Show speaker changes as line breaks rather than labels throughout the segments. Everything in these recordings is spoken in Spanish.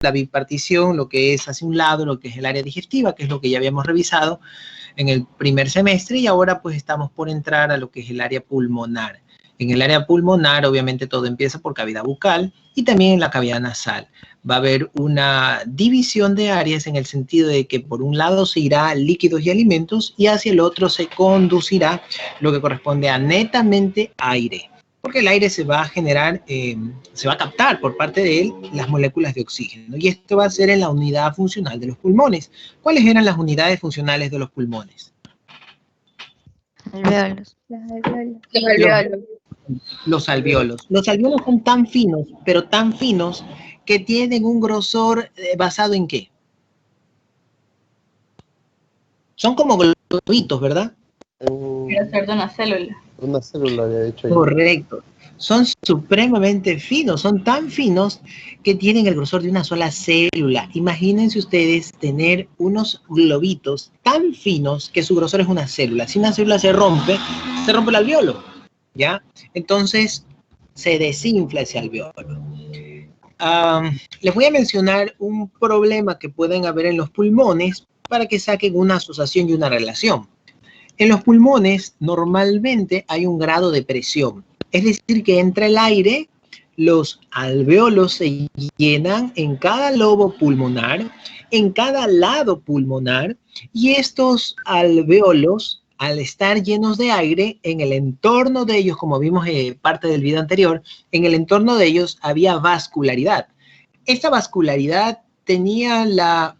la bipartición, lo que es hacia un lado, lo que es el área digestiva, que es lo que ya habíamos revisado en el primer semestre, y ahora pues estamos por entrar a lo que es el área pulmonar. En el área pulmonar, obviamente, todo empieza por cavidad bucal y también en la cavidad nasal. Va a haber una división de áreas en el sentido de que por un lado se irá líquidos y alimentos y hacia el otro se conducirá lo que corresponde a netamente aire. Porque el aire se va a generar, se va a captar por parte de él las moléculas de oxígeno. Y esto va a ser en la unidad funcional de los pulmones. ¿Cuáles eran las unidades funcionales de los pulmones?
Alveolos.
Los alveolos.
Los alveolos. Los alveolos son tan finos, pero tan finos, que tienen un grosor basado en ¿qué? Son como globitos, ¿verdad?
Quiero ser de una célula.
Una célula había dicho yo.
Correcto. Son supremamente finos, son tan finos que tienen el grosor de una sola célula. Imagínense ustedes tener unos globitos tan finos que su grosor es una célula. Si una célula se rompe el alveolo, ¿ya? Entonces se desinfla ese alveolo. Les voy a mencionar un problema que pueden haber en los pulmones para que saquen una asociación y una relación. En los pulmones normalmente hay un grado de presión, es decir, que entra el aire, los alveolos se llenan en cada lobo pulmonar, en cada lado pulmonar, y estos alveolos, al estar llenos de aire, en el entorno de ellos, como vimos en parte del video anterior, en el entorno de ellos había vascularidad. Esta vascularidad tenía la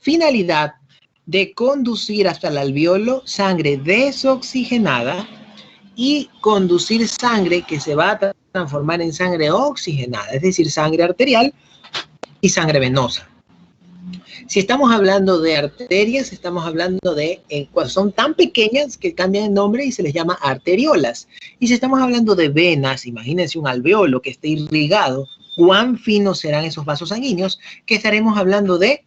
finalidad de conducir hasta el alveolo sangre desoxigenada y conducir sangre que se va a transformar en sangre oxigenada, es decir, sangre arterial y sangre venosa. Si estamos hablando de arterias, estamos hablando de cuando son tan pequeñas que cambian el nombre y se les llama arteriolas. Y si estamos hablando de venas, imagínense un alveolo que esté irrigado, cuán finos serán esos vasos sanguíneos, que estaremos hablando de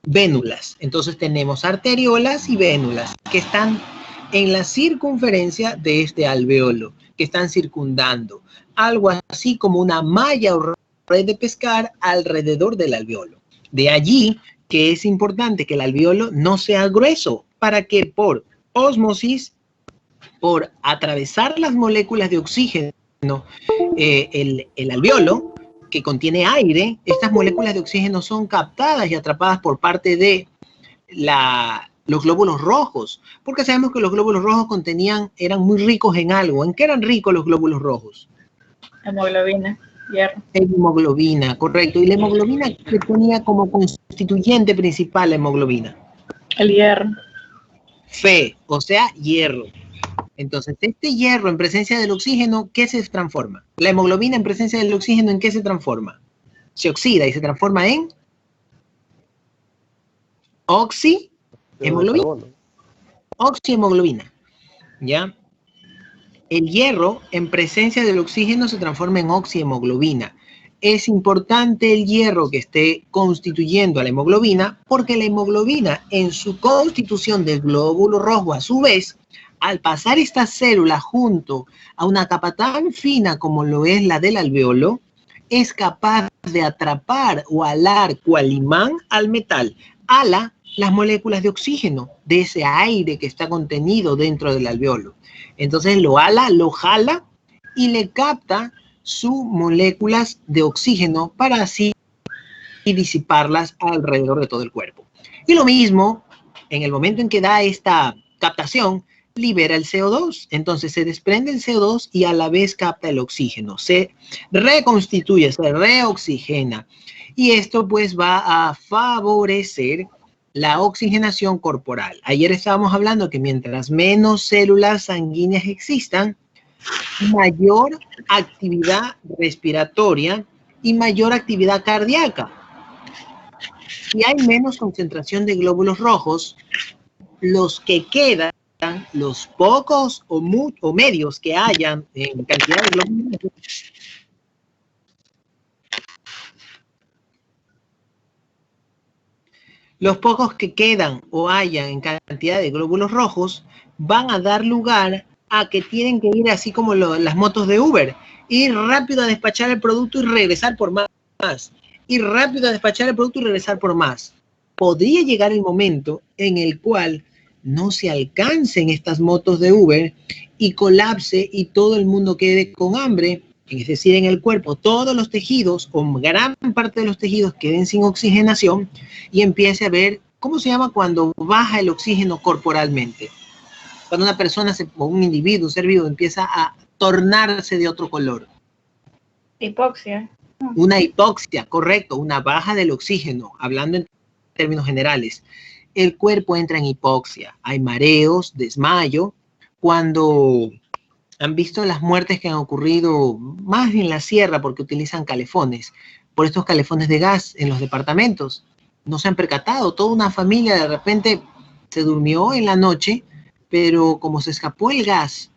vénulas. Entonces tenemos arteriolas y vénulas que están en la circunferencia de este alveolo, que están circundando, algo así como una malla o red de pescar alrededor del alveolo. De allí que es importante que el alveolo no sea grueso, para que por ósmosis, por atravesar las moléculas de oxígeno, el alveolo, que contiene aire, estas moléculas de oxígeno son captadas y atrapadas por parte de los glóbulos rojos, porque sabemos que los glóbulos rojos eran muy ricos en algo. ¿En qué eran ricos los glóbulos rojos?
Hemoglobina, hierro.
Hemoglobina, correcto. ¿Y la hemoglobina qué tenía como constituyente principal la hemoglobina?
El hierro.
Fe, o sea, hierro. Entonces, este hierro en presencia del oxígeno, ¿qué se transforma? La hemoglobina en presencia del oxígeno, ¿en qué se transforma? Se oxida y se transforma en oxihemoglobina. Oxihemoglobina, ¿ya? El hierro en presencia del oxígeno se transforma en oxihemoglobina. Es importante el hierro que esté constituyendo a la hemoglobina, porque la hemoglobina en su constitución del glóbulo rojo, a su vez, al pasar esta célula junto a una capa tan fina como lo es la del alveolo, es capaz de atrapar o alar cual imán al metal. Ala las moléculas de oxígeno de ese aire que está contenido dentro del alveolo. Entonces lo ala, lo jala y le capta sus moléculas de oxígeno para así disiparlas alrededor de todo el cuerpo. Y lo mismo, en el momento en que da esta captación, libera el CO2. Entonces se desprende el CO2 y a la vez capta el oxígeno. Se reconstituye, se reoxigena. Y esto pues va a favorecer la oxigenación corporal. Ayer estábamos hablando que mientras menos células sanguíneas existan, mayor actividad respiratoria y mayor actividad cardíaca. Si hay menos concentración de glóbulos rojos, los que quedan, los pocos o medios que hayan en cantidad de glóbulos rojos, los pocos que quedan o hayan en cantidad de glóbulos rojos van a dar lugar a que tienen que ir así como las motos de Uber, ir rápido a despachar el producto y regresar por más. ir rápido a despachar el producto y regresar por más. Podría llegar el momento en el cual no se alcancen estas motos de Uber y colapse y todo el mundo quede con hambre, es decir, en el cuerpo todos los tejidos o gran parte de los tejidos queden sin oxigenación y empiece a ver, ¿cómo se llama cuando baja el oxígeno corporalmente? Cuando una persona, o un individuo, un ser vivo, empieza a tornarse de otro color.
Hipoxia.
Una hipoxia, correcto, una baja del oxígeno, hablando en términos generales. El cuerpo entra en hipoxia, hay mareos, desmayo. Cuando han visto las muertes que han ocurrido más en la sierra porque utilizan calefones, por estos calefones de gas en los departamentos, no se han percatado, toda una familia de repente se durmió en la noche, pero como se escapó el gas,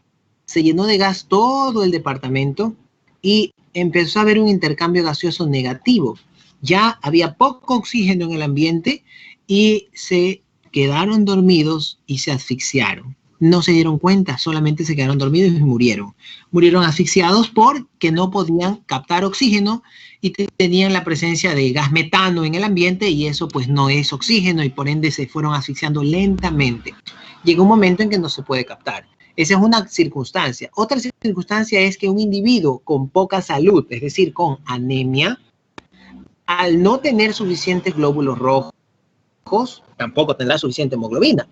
se llenó de gas todo el departamento y empezó a haber un intercambio gaseoso negativo. Ya había poco oxígeno en el ambiente y se quedaron dormidos y se asfixiaron. No se dieron cuenta, solamente se quedaron dormidos y murieron. Murieron asfixiados porque no podían captar oxígeno y tenían la presencia de gas metano en el ambiente y eso pues no es oxígeno y por ende se fueron asfixiando lentamente. Llegó un momento en que no se puede captar. Esa es una circunstancia. Otra circunstancia es que un individuo con poca salud, es decir, con anemia, al no tener suficientes glóbulos rojos, tampoco tendrá suficiente hemoglobina.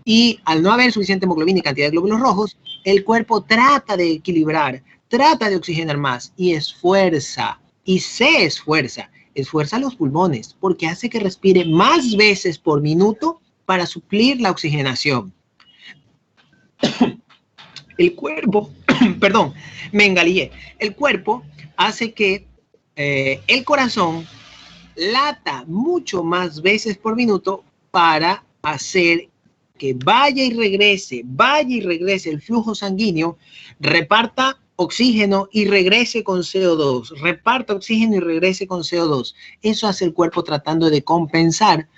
Y al no haber suficiente hemoglobina y cantidad de glóbulos rojos, el cuerpo trata de equilibrar, trata de oxigenar más y esfuerza, y se esfuerza los pulmones porque hace que respire más veces por minuto para suplir la oxigenación. El cuerpo, perdón, me engalillé. El cuerpo hace que el corazón lata mucho más veces por minuto para hacer que vaya y regrese el flujo sanguíneo, reparta oxígeno y regrese con CO2, reparta oxígeno y regrese con CO2. Eso hace el cuerpo tratando de compensar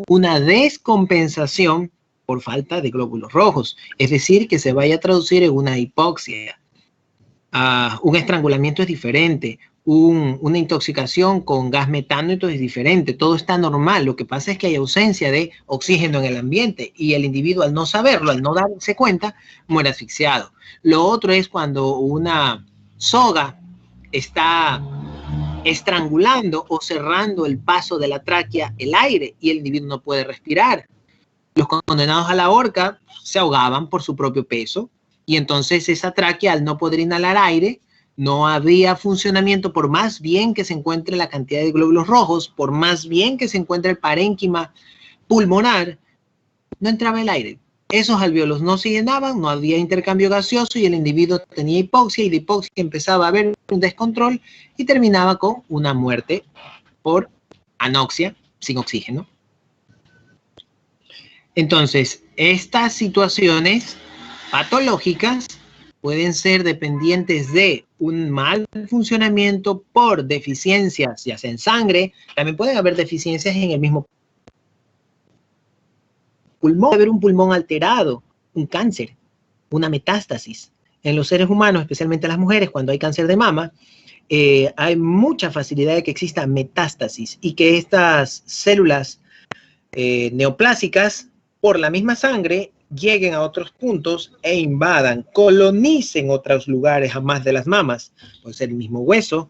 una descompensación por falta de glóbulos rojos, es decir, que se vaya a traducir en una hipoxia. Un estrangulamiento es diferente, una intoxicación con gas metano entonces es diferente, todo está normal, lo que pasa es que hay ausencia de oxígeno en el ambiente y el individuo al no saberlo, al no darse cuenta, muere asfixiado. Lo otro es cuando una soga está estrangulando o cerrando el paso de la tráquea, el aire, y el individuo no puede respirar. Los condenados a la horca se ahogaban por su propio peso y entonces esa tráquea al no poder inhalar aire no había funcionamiento por más bien que se encuentre la cantidad de glóbulos rojos, por más bien que se encuentre el parénquima pulmonar, no entraba el aire. Esos alvéolos no se llenaban, no había intercambio gaseoso y el individuo tenía hipoxia y de hipoxia empezaba a haber un descontrol y terminaba con una muerte por anoxia sin oxígeno. Entonces, estas situaciones patológicas pueden ser dependientes de un mal funcionamiento por deficiencias, ya sea en sangre, también pueden haber deficiencias en el mismo pulmón, puede haber un pulmón alterado, un cáncer, una metástasis. En los seres humanos, especialmente las mujeres, cuando hay cáncer de mama, hay mucha facilidad de que exista metástasis y que estas células neoplásicas por la misma sangre lleguen a otros puntos e invadan, colonicen otros lugares además de las mamas. Puede ser el mismo hueso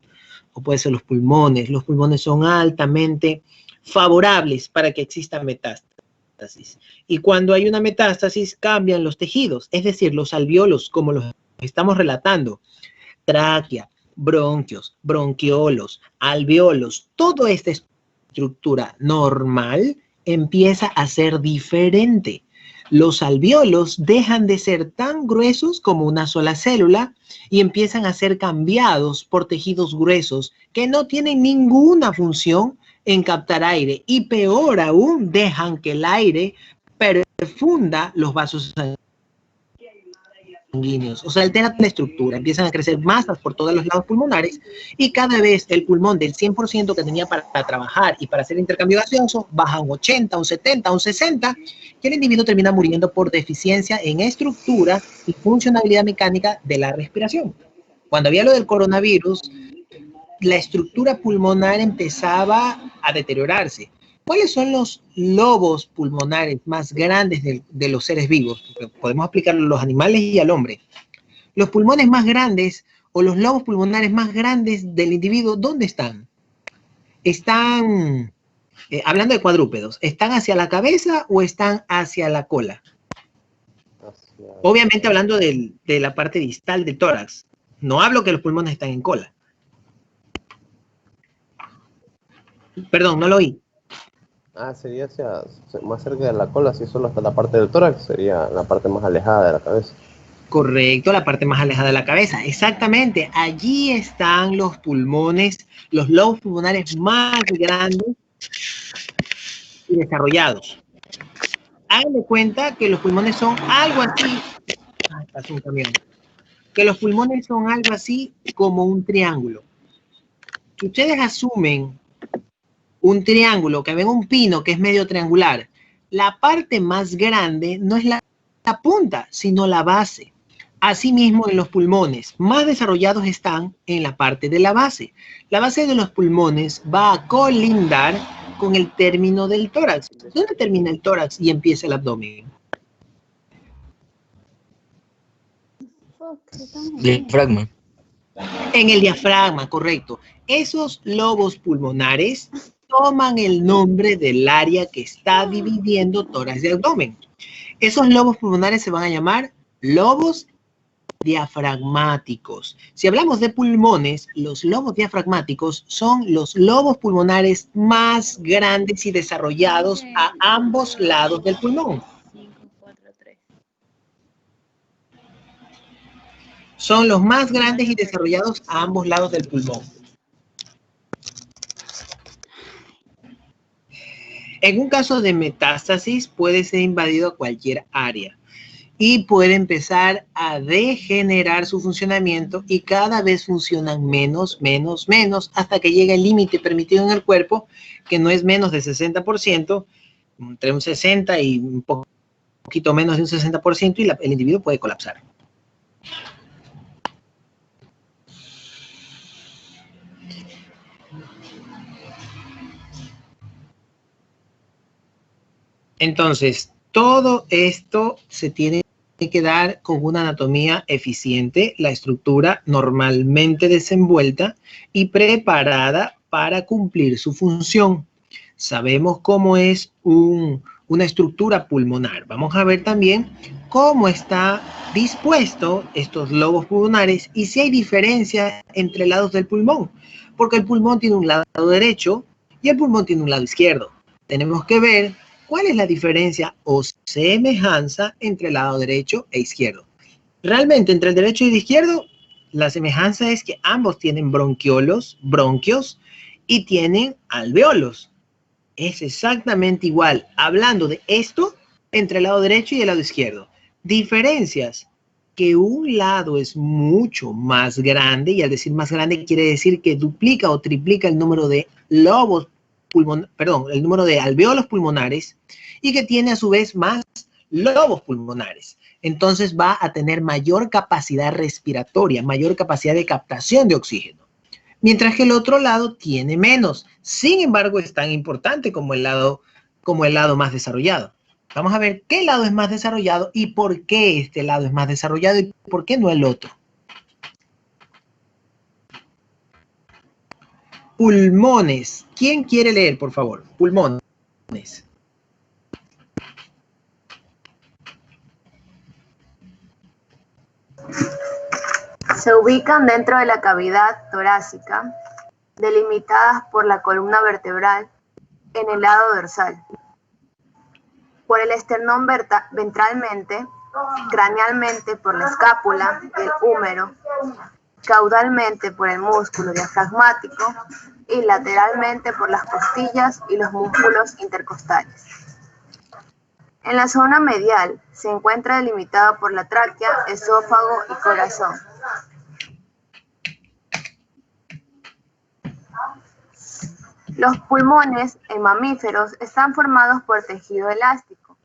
o puede ser los pulmones. Los pulmones son altamente favorables para que exista metástasis. Y cuando hay una metástasis cambian los tejidos, es decir, los alvéolos, como los estamos relatando, tráquea, bronquios, bronquiolos, alvéolos, toda esta estructura normal empieza a ser diferente. Los alvéolos dejan de ser tan gruesos como una sola célula y empiezan a ser cambiados por tejidos gruesos que no tienen ninguna función en captar aire y peor aún dejan que el aire perfunda los vasos sanguíneos, o sea, altera la estructura, empiezan a crecer masas por todos los lados pulmonares y cada vez el pulmón del 100% que tenía para trabajar y para hacer intercambio gaseoso baja a un 80, un 70, un 60 y el individuo termina muriendo por deficiencia en estructura y funcionalidad mecánica de la respiración. Cuando había lo del coronavirus, la estructura pulmonar empezaba a deteriorarse. ¿Cuáles son los lobos pulmonares más grandes de los seres vivos? Porque podemos aplicarlo a los animales y al hombre. Los pulmones más grandes o los lobos pulmonares más grandes del individuo, ¿dónde están? Están, hablando de cuadrúpedos, ¿están hacia la cabeza o están hacia la cola? Obviamente hablando de la parte distal del tórax. No hablo que los pulmones están en cola. Perdón, no lo oí.
Sería más cerca de la cola, si solo hasta la parte del tórax, sería la parte más alejada de la cabeza.
Correcto, la parte más alejada de la cabeza. Exactamente, allí están los pulmones, los lobos pulmonares más grandes y desarrollados. Háganme cuenta que los pulmones son algo así. Ay, pasó un camión. Que los pulmones son algo así como un triángulo. Si ustedes asumen un triángulo, que ven un pino que es medio triangular, la parte más grande no es la punta, sino la base. Asimismo, en los pulmones más desarrollados están en la parte de la base. La base de los pulmones va a colindar con el término del tórax. ¿Dónde termina el tórax y empieza el abdomen?
Diafragma.
En el diafragma, correcto. Esos lobos pulmonares toman el nombre del área que está dividiendo tórax y abdomen. Esos lobos pulmonares se van a llamar lobos diafragmáticos. Si hablamos de pulmones, los lobos diafragmáticos son los lobos pulmonares más grandes y desarrollados a ambos lados del pulmón.
5, 4, 3.
Son los más grandes y desarrollados a ambos lados del pulmón. En un caso de metástasis puede ser invadido cualquier área y puede empezar a degenerar su funcionamiento y cada vez funcionan menos, hasta que llega el límite permitido en el cuerpo, que no es menos de 60%, entre un 60 y un poquito menos de un 60%, y el individuo puede colapsar. Entonces, todo esto se tiene que dar con una anatomía eficiente, la estructura normalmente desenvuelta y preparada para cumplir su función. Sabemos cómo es una estructura pulmonar. Vamos a ver también cómo está dispuesto estos lobos pulmonares y si hay diferencia entre lados del pulmón, porque el pulmón tiene un lado derecho y el pulmón tiene un lado izquierdo. Tenemos que ver ¿cuál es la diferencia o semejanza entre el lado derecho e izquierdo? Realmente, entre el derecho y el izquierdo, la semejanza es que ambos tienen bronquiolos, bronquios, y tienen alveolos. Es exactamente igual, hablando de esto, entre el lado derecho y el lado izquierdo. Diferencias, que un lado es mucho más grande, y al decir más grande quiere decir que duplica o triplica el número de lobos el número de alveolos pulmonares, y que tiene a su vez más lobos pulmonares. Entonces va a tener mayor capacidad respiratoria, mayor capacidad de captación de oxígeno. Mientras que el otro lado tiene menos. Sin embargo, es tan importante como el lado más desarrollado. Vamos a ver qué lado es más desarrollado y por qué este lado es más desarrollado y por qué no el otro. Pulmones. ¿Quién quiere leer, por favor? Pulmones.
Se ubican dentro de la cavidad torácica, delimitadas por la columna vertebral en el lado dorsal, por el esternón ventralmente, cranealmente por la escápula y el húmero, caudalmente por el músculo diafragmático y lateralmente por las costillas y los músculos intercostales. En la zona medial se encuentra delimitada por la tráquea, esófago y corazón. Los pulmones en mamíferos están formados por tejido elástico.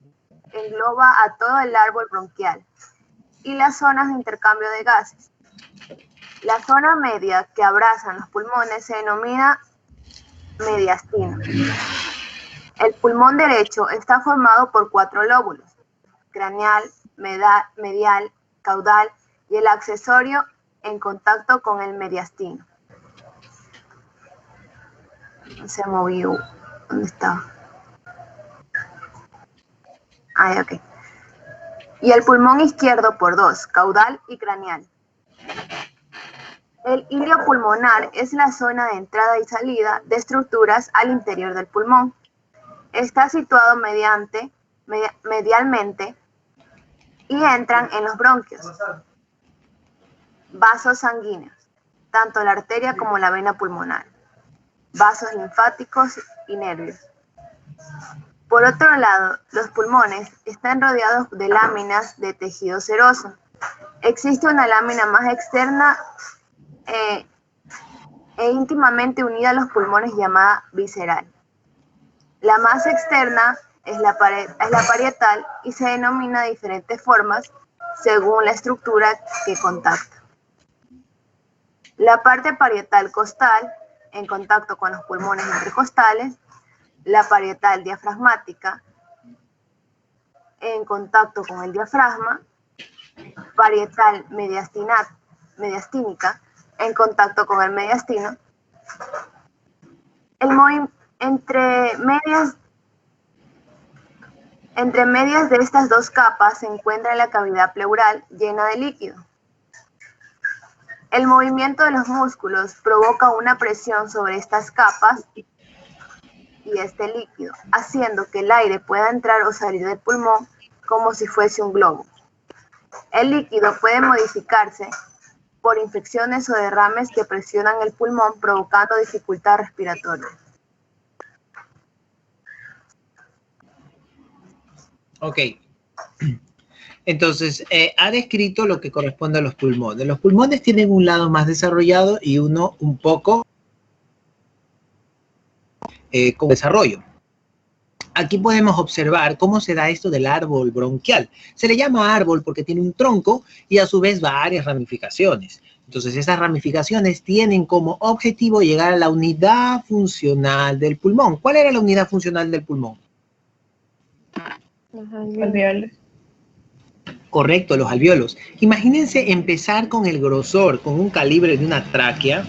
Engloba a todo el árbol bronquial y las zonas de intercambio de gases. La zona media que abrazan los pulmones se denomina mediastino. El pulmón derecho está formado por 4 lóbulos: craneal, medial, caudal y el accesorio en contacto con el mediastino. Se movió. ¿Dónde estaba? Ah, ok. Y el pulmón izquierdo por 2, caudal y craneal. El ilio pulmonar es la zona de entrada y salida de estructuras al interior del pulmón. Está situado medialmente y entran en los bronquios. Vasos sanguíneos, tanto la arteria como la vena pulmonar. Vasos linfáticos y nervios. Por otro lado, los pulmones están rodeados de láminas de tejido seroso. Existe una lámina más externa e íntimamente unida a los pulmones llamada visceral. La más externa es la parietal y se denomina de diferentes formas según la estructura que contacta. La parte parietal costal, en contacto con los pulmones intercostales. La parietal diafragmática, en contacto con el diafragma. Parietal mediastínica, en contacto con el mediastino. Entre medias de estas dos capas se encuentra la cavidad pleural llena de líquido. El movimiento de los músculos provoca una presión sobre estas capas y este líquido, haciendo que el aire pueda entrar o salir del pulmón como si fuese un globo. El líquido puede modificarse por infecciones o derrames que presionan el pulmón, provocando dificultad respiratoria.
Ok. Entonces, ha descrito lo que corresponde a los pulmones. Los pulmones tienen un lado más desarrollado y uno un poco con desarrollo. Aquí podemos observar cómo se da esto del árbol bronquial. Se le llama árbol porque tiene un tronco y a su vez varias ramificaciones. Entonces, esas ramificaciones tienen como objetivo llegar a la unidad funcional del pulmón. ¿Cuál era la unidad funcional del pulmón?
Los alveolos.
Correcto, los alveolos. Imagínense empezar con el grosor, con un calibre de una tráquea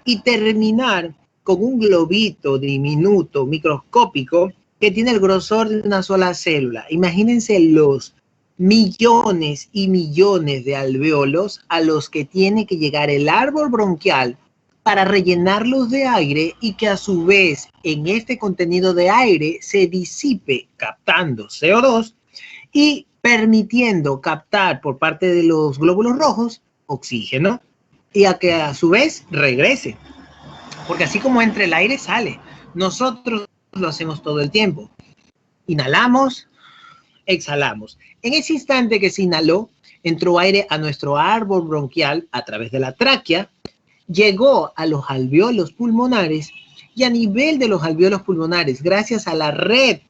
y terminar con un globito diminuto, microscópico, que tiene el grosor de una sola célula. Imagínense los millones y millones de alveolos a los que tiene que llegar el árbol bronquial para rellenarlos de aire y que a su vez en este contenido de aire se disipe captando CO2 y permitiendo captar por parte de los glóbulos rojos oxígeno y a que a su vez regrese. Porque así como entra el aire, sale. Nosotros lo hacemos todo el tiempo. Inhalamos, exhalamos. En ese instante que se inhaló, entró aire a nuestro árbol bronquial a través de la tráquea, llegó a los alveolos pulmonares y a nivel de los alveolos pulmonares, gracias a la red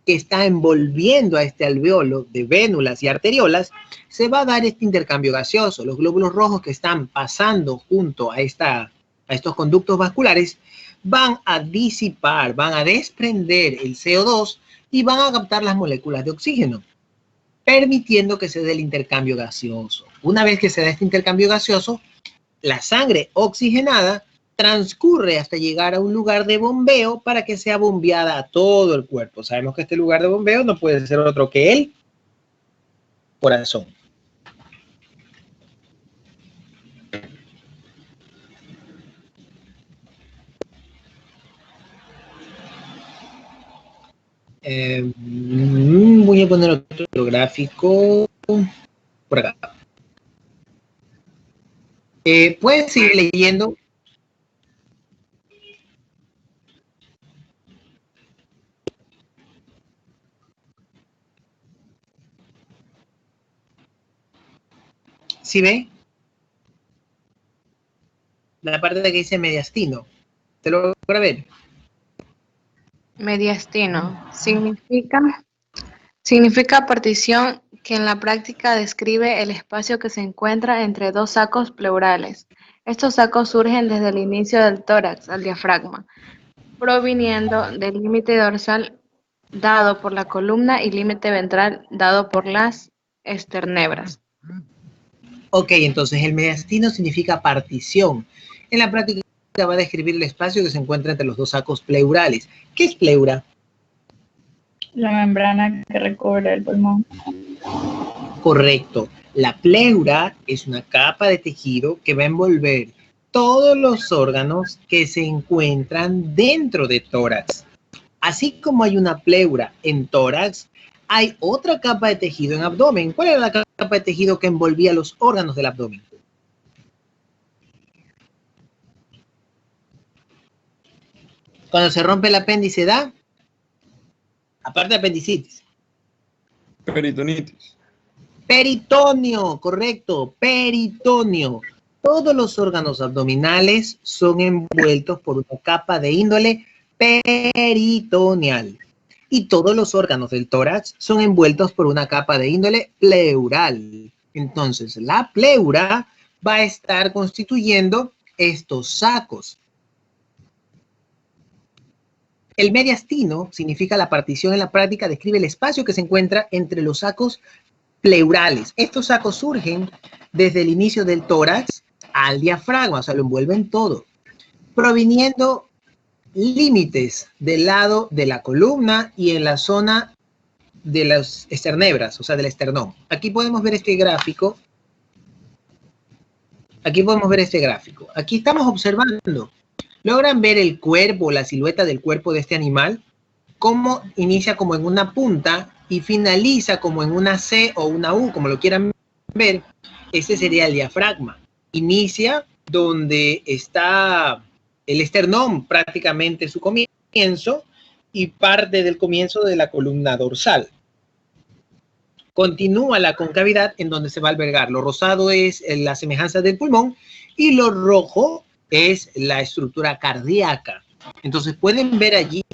que está envolviendo a este alveolo de vénulas y arteriolas, se va a dar este intercambio gaseoso. Los glóbulos rojos que están pasando junto a estos conductos vasculares van a disipar, van a desprender el CO2 y van a captar las moléculas de oxígeno, permitiendo que se dé el intercambio gaseoso. Una vez que se da este intercambio gaseoso, la sangre oxigenada transcurre hasta llegar a un lugar de bombeo para que sea bombeada a todo el cuerpo. Sabemos que este lugar de bombeo no puede ser otro que el corazón. Voy a poner otro gráfico por acá. Pueden seguir leyendo. ¿Sí ve? La parte de que dice mediastino. ¿Te lo logra ver?
Mediastino significa partición que en la práctica describe el espacio que se encuentra entre dos sacos pleurales. Estos sacos surgen desde el inicio del tórax al diafragma, proviniendo del límite dorsal dado por la columna y límite ventral dado por las esternebras.
Ok, entonces el mediastino significa partición. En la práctica va a describir el espacio que se encuentra entre los dos sacos pleurales. ¿Qué es pleura?
La membrana que recubre el pulmón.
Correcto. La pleura es una capa de tejido que va a envolver todos los órganos que se encuentran dentro de tórax. Así como hay una pleura en tórax, hay otra capa de tejido en abdomen. ¿Cuál era la capa de tejido que envolvía los órganos del abdomen? Cuando se rompe el apéndice da, aparte de apendicitis.
Peritonitis.
Peritoneo, correcto, peritoneo. Todos los órganos abdominales son envueltos por una capa de índole peritoneal. Y todos los órganos del tórax son envueltos por una capa de índole pleural. Entonces, la pleura va a estar constituyendo estos sacos. El mediastino significa la partición. En la práctica describe el espacio que se encuentra entre los sacos pleurales. Estos sacos surgen desde el inicio del tórax al diafragma, o sea, lo envuelven todo, proviniendo límites del lado de la columna y en la zona de las esternebras, o sea, del esternón. Aquí podemos ver este gráfico. Aquí podemos ver este gráfico. Aquí estamos observando. ¿Logran ver el cuerpo, la silueta del cuerpo de este animal? Cómo inicia como en una punta y finaliza como en una C o una U, como lo quieran ver. Este sería el diafragma. Inicia donde está el esternón, prácticamente su comienzo, y parte del comienzo de la columna dorsal. Continúa la concavidad en donde se va a albergar. Lo rosado es la semejanza del pulmón y lo rojo es la estructura cardíaca. Entonces pueden ver allí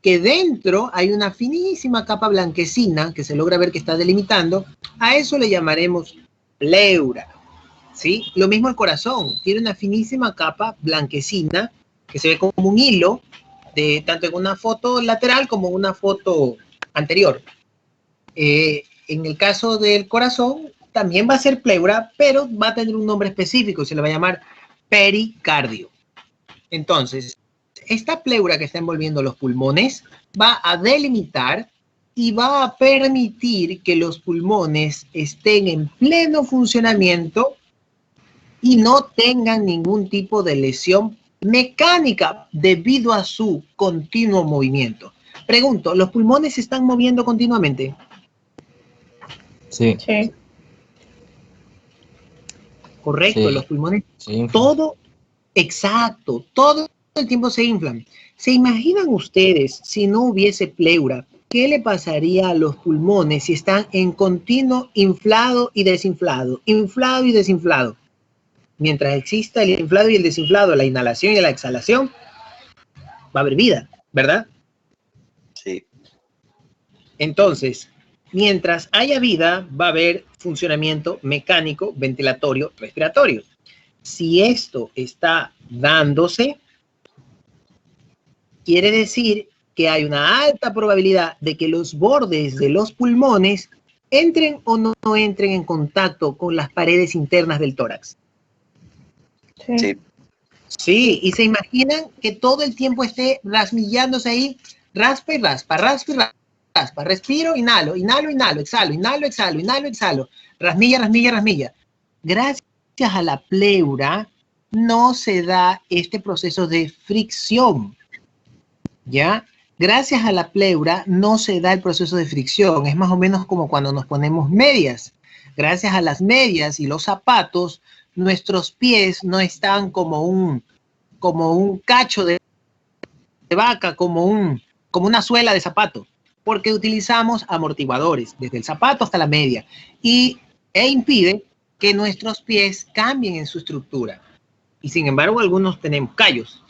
que dentro hay una finísima capa blanquecina que se logra ver que está delimitando. A eso le llamaremos pleura, ¿sí? Lo mismo el corazón, tiene una finísima capa blanquecina que se ve como un hilo, tanto en una foto lateral como en una foto anterior. En el caso del corazón también va a ser pleura, pero va a tener un nombre específico, se le va a llamar pericardio. Entonces, esta pleura que está envolviendo los pulmones va a delimitar y va a permitir que los pulmones estén en pleno funcionamiento y no tengan ningún tipo de lesión mecánica debido a su continuo movimiento. Pregunto, ¿los pulmones se están moviendo continuamente?
Sí.
Sí.
Correcto,
Sí.
los pulmones,
Sí.
todo, exacto, todo el tiempo se inflan. ¿Se imaginan ustedes si no hubiese pleura? ¿Qué le pasaría a los pulmones si están en continuo inflado y desinflado? Inflado y desinflado. Mientras exista el inflado y el desinflado, la inhalación y la exhalación, va a haber vida, ¿verdad?
Sí.
Entonces, mientras haya vida, va a haber funcionamiento mecánico, ventilatorio, respiratorio. Si esto está dándose, quiere decir que hay una alta probabilidad de que los bordes de los pulmones entren o no entren en contacto con las paredes internas del tórax.
Sí.
Sí, y se imaginan que todo el tiempo esté rasmillándose ahí, raspa y raspa, raspa y raspa, respiro, inhalo, inhalo, inhalo, exhalo, inhalo, exhalo, inhalo, exhalo, rasmilla, rasmilla, rasmilla. Gracias a la pleura no se da este proceso de fricción, ¿ya? Gracias a la pleura no se da el proceso de fricción, es más o menos como cuando nos ponemos medias. Gracias a las medias y los zapatos, nuestros pies no están como un cacho de vaca, como una suela de zapato, porque utilizamos amortiguadores desde el zapato hasta la media e impide que nuestros pies cambien en su estructura. Y sin embargo, algunos tenemos callos,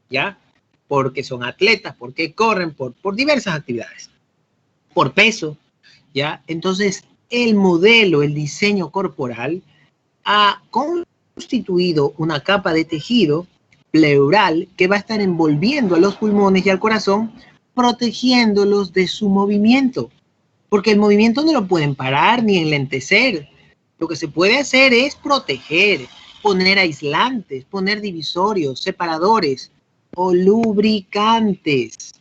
¿ya? Porque son atletas, porque corren, por diversas actividades, por peso, ¿ya? Entonces, el modelo, el diseño corporal, ha constituido una capa de tejido pleural que va a estar envolviendo a los pulmones y al corazón, protegiéndolos de su movimiento. Porque el movimiento no lo pueden parar ni enlentecer. Lo que se puede hacer es proteger, poner aislantes, poner divisorios, separadores o lubricantes.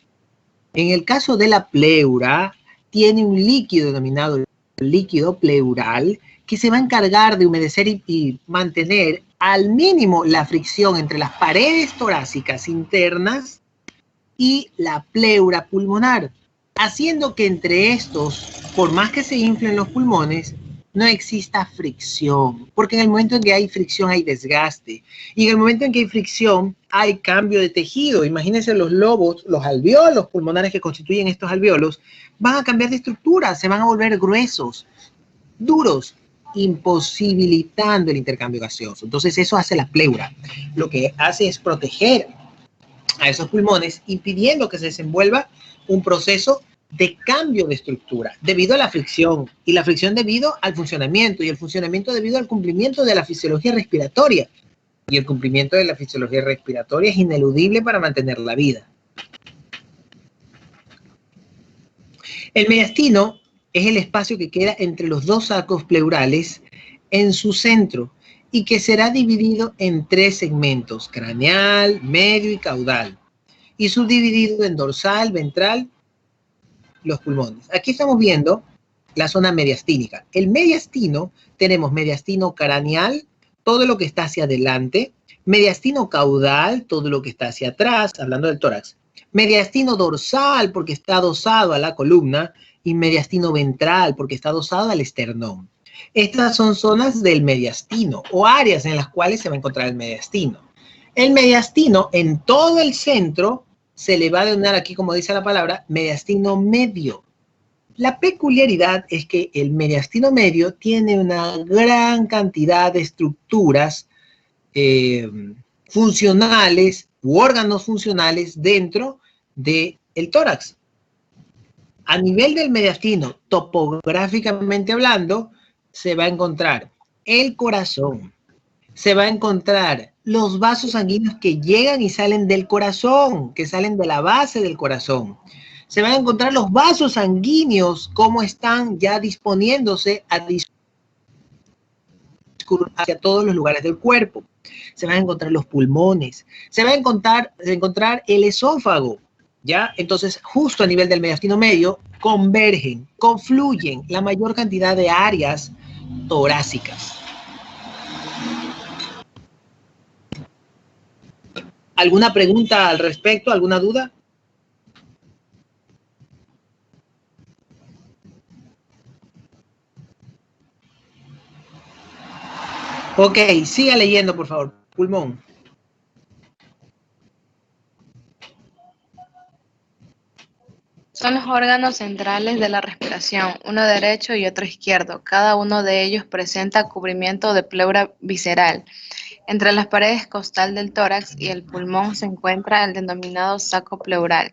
En el caso de la pleura, tiene un líquido denominado líquido pleural que se va a encargar de humedecer y mantener al mínimo la fricción entre las paredes torácicas internas y la pleura pulmonar, haciendo que entre estos, por más que se inflen los pulmones, no exista fricción, porque en el momento en que hay fricción hay desgaste, y en el momento en que hay fricción hay cambio de tejido. Imagínense los lobos, los alvéolos pulmonares que constituyen estos alvéolos, van a cambiar de estructura, se van a volver gruesos, duros, imposibilitando el intercambio gaseoso. Entonces eso hace la pleura. Lo que hace es proteger a esos pulmones, impidiendo que se desenvuelva un proceso de cambio de estructura debido a la fricción, y la fricción debido al funcionamiento, y el funcionamiento debido al cumplimiento de la fisiología respiratoria, y el cumplimiento de la fisiología respiratoria es ineludible para mantener la vida. El mediastino es el espacio que queda entre los dos sacos pleurales en su centro y que será dividido en 3 segmentos: craneal, medio y caudal, y subdividido en dorsal, ventral, los pulmones. Aquí estamos viendo la zona mediastínica. El mediastino, tenemos mediastino craneal, todo lo que está hacia adelante, mediastino caudal, todo lo que está hacia atrás, hablando del tórax, mediastino dorsal, porque está adosado a la columna, y mediastino ventral, porque está adosado al esternón. Estas son zonas del mediastino, o áreas en las cuales se va a encontrar el mediastino. El mediastino, en todo el centro, se le va a denominar aquí, como dice la palabra, mediastino medio. La peculiaridad es que el mediastino medio tiene una gran cantidad de estructuras funcionales u órganos funcionales dentro del tórax. A nivel del mediastino, topográficamente hablando, se va a encontrar el corazón, se va a encontrar los vasos sanguíneos que llegan y salen del corazón, que salen de la base del corazón. Se van a encontrar los vasos sanguíneos, cómo están ya disponiéndose a discurrir hacia todos los lugares del cuerpo. Se van a encontrar los pulmones, se va a encontrar el esófago, ¿ya? Entonces, justo a nivel del mediastino medio, convergen, confluyen la mayor cantidad de áreas torácicas. ¿Alguna pregunta al respecto? ¿Alguna duda? Ok, siga leyendo, por favor. Pulmón.
Son los órganos centrales de la respiración, uno derecho y otro izquierdo. Cada uno de ellos presenta cubrimiento de pleura visceral. Entre las paredes costal del tórax y el pulmón se encuentra el denominado saco pleural,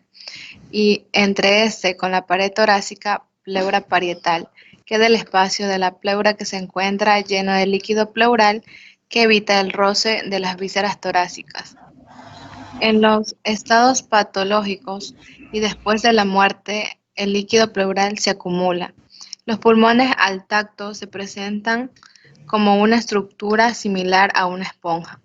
y entre este con la pared torácica, pleura parietal, queda el espacio de la pleura que se encuentra lleno de líquido pleural que evita el roce de las vísceras torácicas. En los estados patológicos y después de la muerte, el líquido pleural se acumula. Los pulmones al tacto se presentan como una estructura similar a una esponja.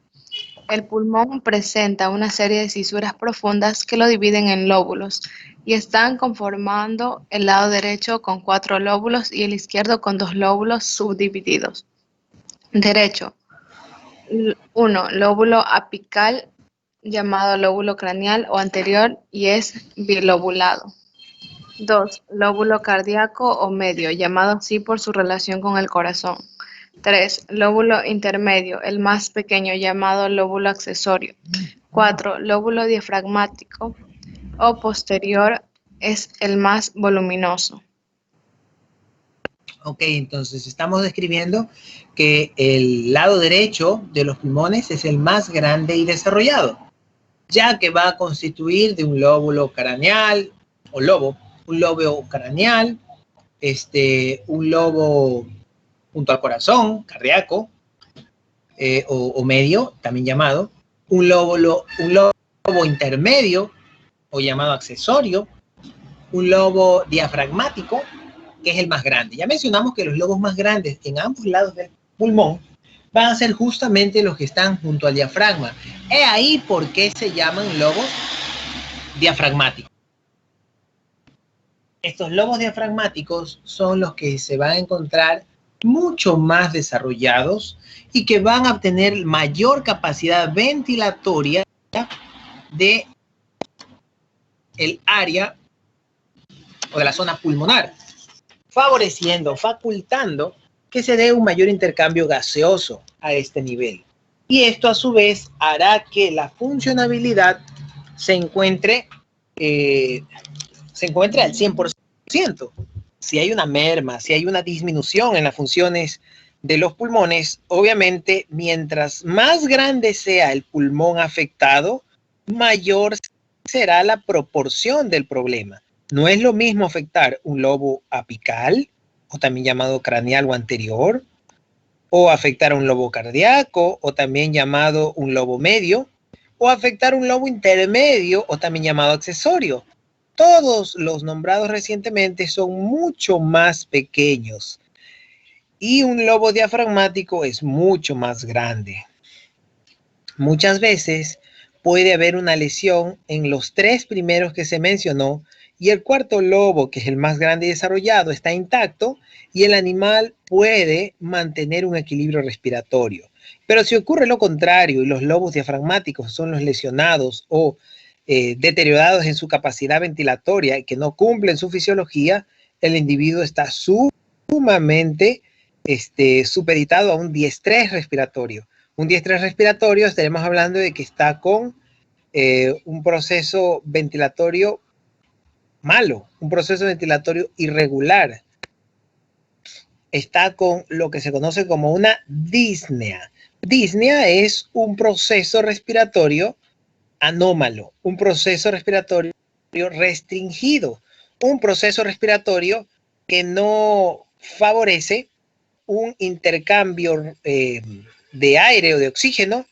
El pulmón presenta una serie de cisuras profundas que lo dividen en lóbulos y están conformando el lado derecho con 4 lóbulos y el izquierdo con 2 lóbulos subdivididos. Derecho. 1. Lóbulo apical, llamado lóbulo craneal o anterior, y es bilobulado. 2. Lóbulo cardíaco o medio, llamado así por su relación con el corazón. 3. Lóbulo intermedio, el más pequeño, llamado lóbulo accesorio. 4. Lóbulo diafragmático o posterior, es el más voluminoso.
Ok, entonces estamos describiendo que el lado derecho de los pulmones es el más grande y desarrollado, ya que va a constituir de un lóbulo craneal o lobo, un lóbulo craneal, un lobo junto al corazón, cardíaco, o medio, también llamado, un lobo intermedio, o llamado accesorio, un lobo diafragmático, que es el más grande. Ya mencionamos que los lobos más grandes en ambos lados del pulmón van a ser justamente los que están junto al diafragma. Es ahí por qué se llaman lobos diafragmáticos. Estos lobos diafragmáticos son los que se van a encontrar mucho más desarrollados y que van a obtener mayor capacidad ventilatoria de el área o de la zona pulmonar, favoreciendo, facultando que se dé un mayor intercambio gaseoso a este nivel. Y esto a su vez hará que la funcionabilidad se encuentre al 100%. Si hay una merma, si hay una disminución en las funciones de los pulmones, obviamente mientras más grande sea el pulmón afectado, mayor será la proporción del problema. No es lo mismo afectar un lobo apical, o también llamado craneal o anterior, o afectar a un lobo cardíaco, o también llamado un lobo medio, o afectar un lobo intermedio, o también llamado accesorio. Todos los nombrados recientemente son mucho más pequeños y un lobo diafragmático es mucho más grande. Muchas veces puede haber una lesión en los 3 primeros que se mencionó y el cuarto lobo, que es el más grande y desarrollado, está intacto y el animal puede mantener un equilibrio respiratorio. Pero si ocurre lo contrario y los lobos diafragmáticos son los lesionados o deteriorados en su capacidad ventilatoria y que no cumplen su fisiología, el individuo está sumamente supeditado a un diestrés respiratorio. Un diestrés respiratorio, estaremos hablando de que está con un proceso ventilatorio malo, un proceso ventilatorio irregular. Está con lo que se conoce como una disnea. Disnea es un proceso respiratorio anómalo, un proceso respiratorio restringido, un proceso respiratorio que no favorece un intercambio de aire o de oxígeno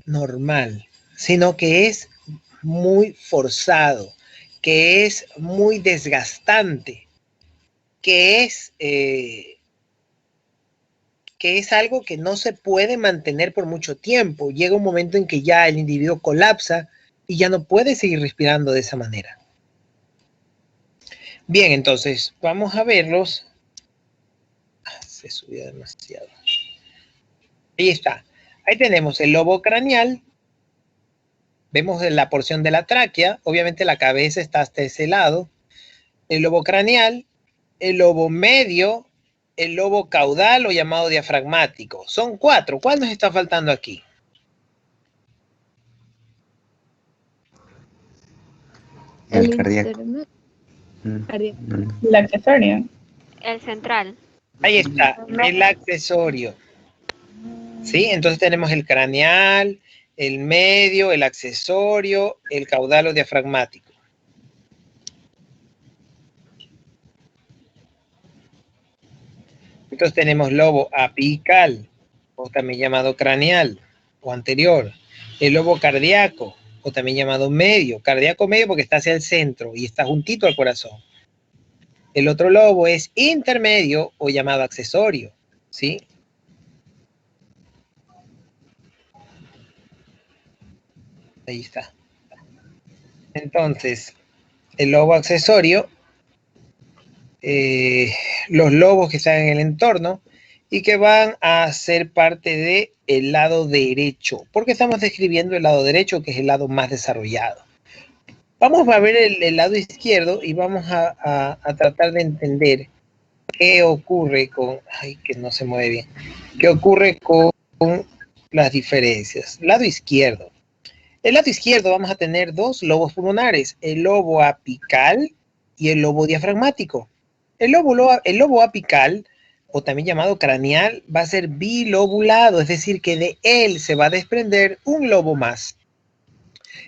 normal, sino que es muy forzado, que es muy desgastante, que es algo que no se puede mantener por mucho tiempo. Llega un momento en que ya el individuo colapsa y ya no puede seguir respirando de esa manera. Bien, entonces vamos a verlos. Se subió demasiado. Ahí está. Ahí tenemos el lobo craneal. Vemos la porción de la tráquea. Obviamente la cabeza está hasta ese lado. El lobo craneal, el lobo medio, el lobo caudal o llamado diafragmático. Son 4. ¿Cuál nos está faltando aquí?
El cardíaco.
El accesorio.
El central.
Ahí está, el accesorio. ¿Sí? Entonces tenemos el craneal, el medio, el accesorio, el caudal o diafragmático. Entonces tenemos lobo apical, o también llamado craneal, o anterior. El lobo cardíaco, o también llamado medio. Cardíaco medio porque está hacia el centro y está juntito al corazón. El otro lobo es intermedio o llamado accesorio, ¿sí? Ahí está. Entonces, el lobo accesorio, los lobos que están en el entorno y que van a ser parte del lado derecho, porque estamos describiendo el lado derecho, que es el lado más desarrollado. Vamos a ver el lado izquierdo y vamos a tratar de entender qué ocurre con... Ay, que no se mueve bien. ¿Qué ocurre con las diferencias? Lado izquierdo. El lado izquierdo vamos a tener 2 lobos pulmonares, el lobo apical y el lobo diafragmático. El lobo apical, o también llamado craneal, va a ser bilobulado, es decir, que de él se va a desprender un lobo más.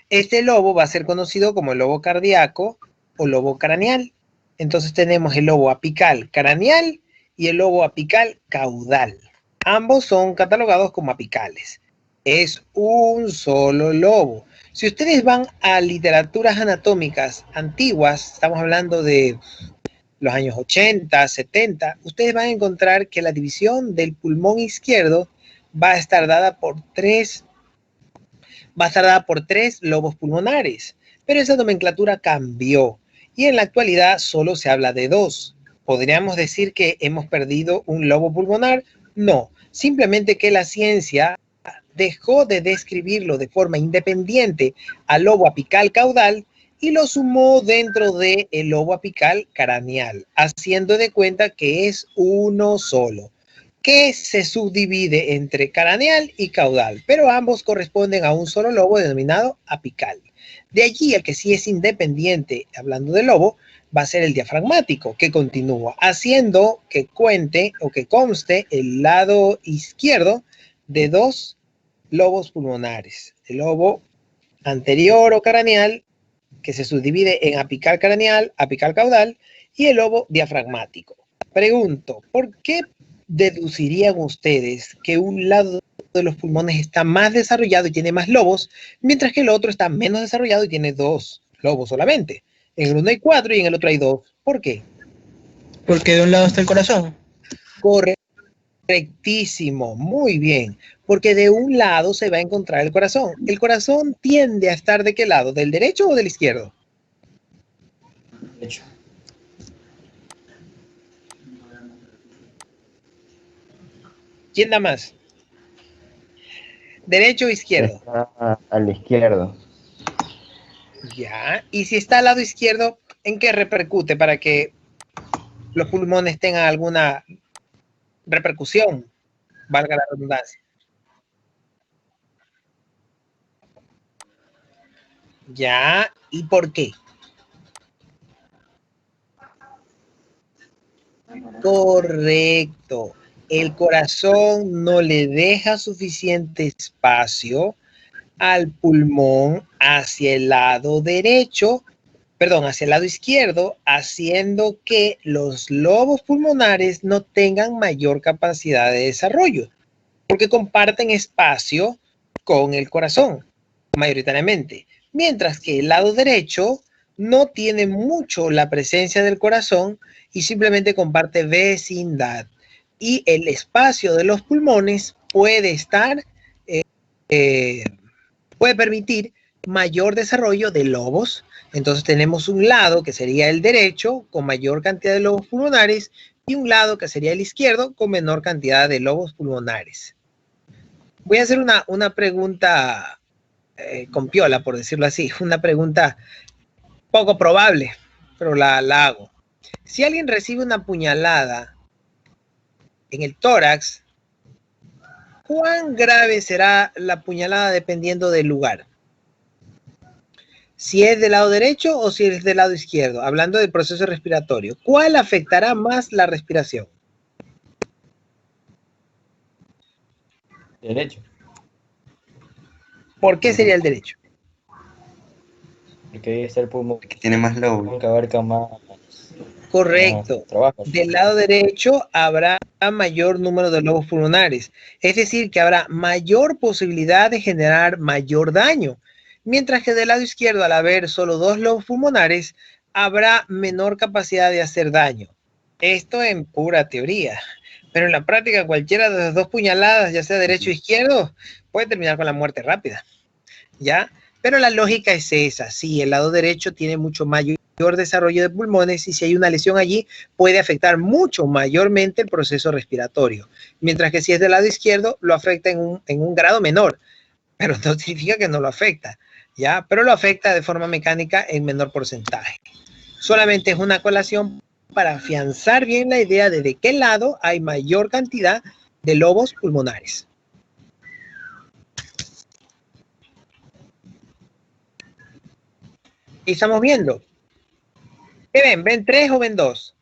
Este lobo va a ser conocido como el lobo cardíaco o lobo craneal. Entonces tenemos el lobo apical craneal y el lobo apical caudal. Ambos son catalogados como apicales. Es un solo lobo. Si ustedes van a literaturas anatómicas antiguas, estamos hablando de los años 80, 70, ustedes van a encontrar que la división del pulmón izquierdo va a estar dada por tres lobos pulmonares, pero esa nomenclatura cambió y en la actualidad solo se habla de dos. ¿Podríamos decir que hemos perdido un lobo pulmonar? No, simplemente que la ciencia dejó de describirlo de forma independiente al lobo apical caudal y lo sumó dentro del lobo apical craneal, haciendo de cuenta que es uno solo, que se subdivide entre craneal y caudal, pero ambos corresponden a un solo lobo denominado apical. De allí el que sí es independiente, hablando de lobo, va a ser el diafragmático, que continúa haciendo que cuente o que conste el lado izquierdo de dos lobos pulmonares, el lobo anterior o craneal, que se subdivide en apical craneal, apical caudal, y el lobo diafragmático. Pregunto, ¿por qué deducirían ustedes que un lado de los pulmones está más desarrollado y tiene más lobos, mientras que el otro está menos desarrollado y tiene dos lobos solamente? En el uno hay 4 y en el otro hay 2. ¿Por qué?
Porque de un lado está el corazón.
Correctísimo, muy bien, porque de un lado se va a encontrar el corazón. ¿El corazón tiende a estar de qué lado? ¿Del derecho o del izquierdo?
Derecho.
¿Quién da más? ¿Derecho o izquierdo?
Está a la izquierda.
Ya, y si está al lado izquierdo, ¿en qué repercute para que los pulmones tengan alguna repercusión? Valga la redundancia. Ya, ¿y por qué? Correcto. El corazón no le deja suficiente espacio al pulmón hacia el lado derecho, perdón, hacia el lado izquierdo, haciendo que los lobos pulmonares no tengan mayor capacidad de desarrollo, porque comparten espacio con el corazón, mayoritariamente. Mientras que el lado derecho no tiene mucho la presencia del corazón y simplemente comparte vecindad. Y el espacio de los pulmones puede estar, puede permitir mayor desarrollo de lobos. Entonces tenemos un lado que sería el derecho con mayor cantidad de lobos pulmonares y un lado que sería el izquierdo con menor cantidad de lobos pulmonares. Voy a hacer una pregunta con piola, por decirlo así, una pregunta poco probable, pero la hago. Si alguien recibe una puñalada en el tórax, ¿cuán grave será la puñalada dependiendo del lugar? Si es del lado derecho o si es del lado izquierdo, hablando del proceso respiratorio, ¿cuál afectará más la respiración?
Derecho.
¿Por qué sería el derecho?
Porque ahí está el pulmón
Que tiene más lóbulos.
que abarca más.
Correcto.
Trabajo.
Del lado derecho habrá mayor número de lobos pulmonares, es decir, que habrá mayor posibilidad de generar mayor daño, mientras que del lado izquierdo, al haber solo 2 lobos pulmonares, habrá menor capacidad de hacer daño. Esto en pura teoría, pero en la práctica cualquiera de las 2 puñaladas, ya sea derecho o izquierdo, puede terminar con la muerte rápida, ¿ya? Pero la lógica es esa, sí, el lado derecho tiene mucho mayor desarrollo de pulmones y si hay una lesión allí puede afectar mucho mayormente el proceso respiratorio, mientras que si es del lado izquierdo lo afecta en un grado menor, pero no significa que no lo afecta, ¿ya? Pero lo afecta de forma mecánica en menor porcentaje. Solamente es una colación para afianzar bien la idea de qué lado hay mayor cantidad de lobos pulmonares. Y estamos viendo. ¿Qué ven? ¿Ven 3 o ven 2?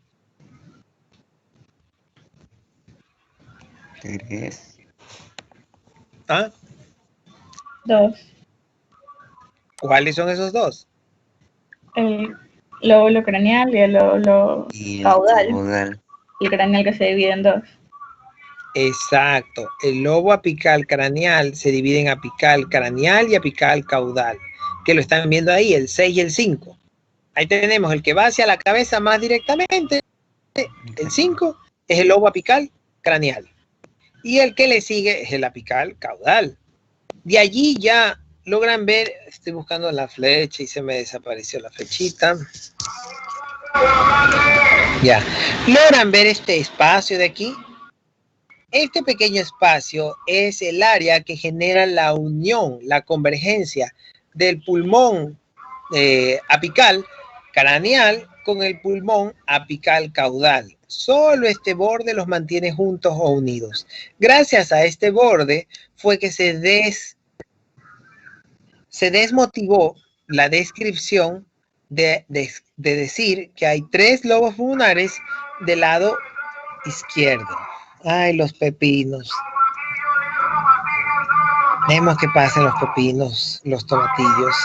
3.
¿Ah?
2.
¿Cuáles son esos 2?
lóbulo craneal y el lóbulo
Y el
caudal.
caudal.
Y el craneal que se divide en dos.
Exacto. El lobo apical craneal se divide en apical craneal y apical caudal, que lo están viendo ahí, el 6 y el 5. Ahí tenemos el que va hacia la cabeza más directamente, el 5 es el lobo apical craneal. Y el que le sigue es el apical caudal. De allí ya logran ver, estoy buscando la flecha y se me desapareció la flechita. Ya, logran ver este espacio de aquí. Este pequeño espacio es el área que genera la unión, la convergencia del pulmón apical craneal con el pulmón apical caudal. Solo este borde los mantiene juntos o unidos. Gracias a este borde fue que se desmotivó la descripción de decir que hay 3 lobos pulmonares del lado izquierdo. Ay, los pepinos. Dejemos que pasen los pepinos, los tomatillos.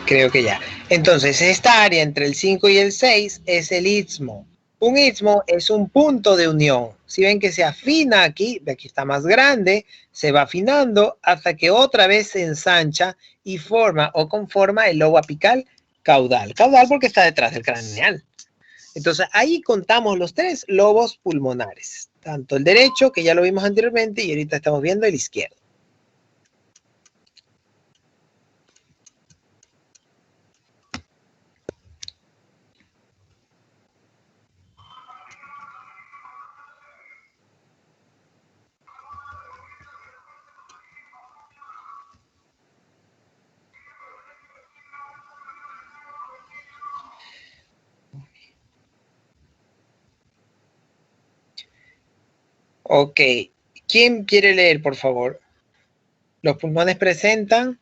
Creo que ya. Entonces, esta área entre el 5 y el 6 es el istmo. Un istmo es un punto de unión. Si ven que se afina aquí, de aquí está más grande, se va afinando hasta que otra vez se ensancha y forma o conforma el lobo apical caudal. Caudal porque está detrás del craneal. Entonces, ahí contamos los 3 lobos pulmonares. Tanto el derecho, que ya lo vimos anteriormente, y ahorita estamos viendo el izquierdo. Ok, ¿quién quiere leer, por favor? Los pulmones presentan.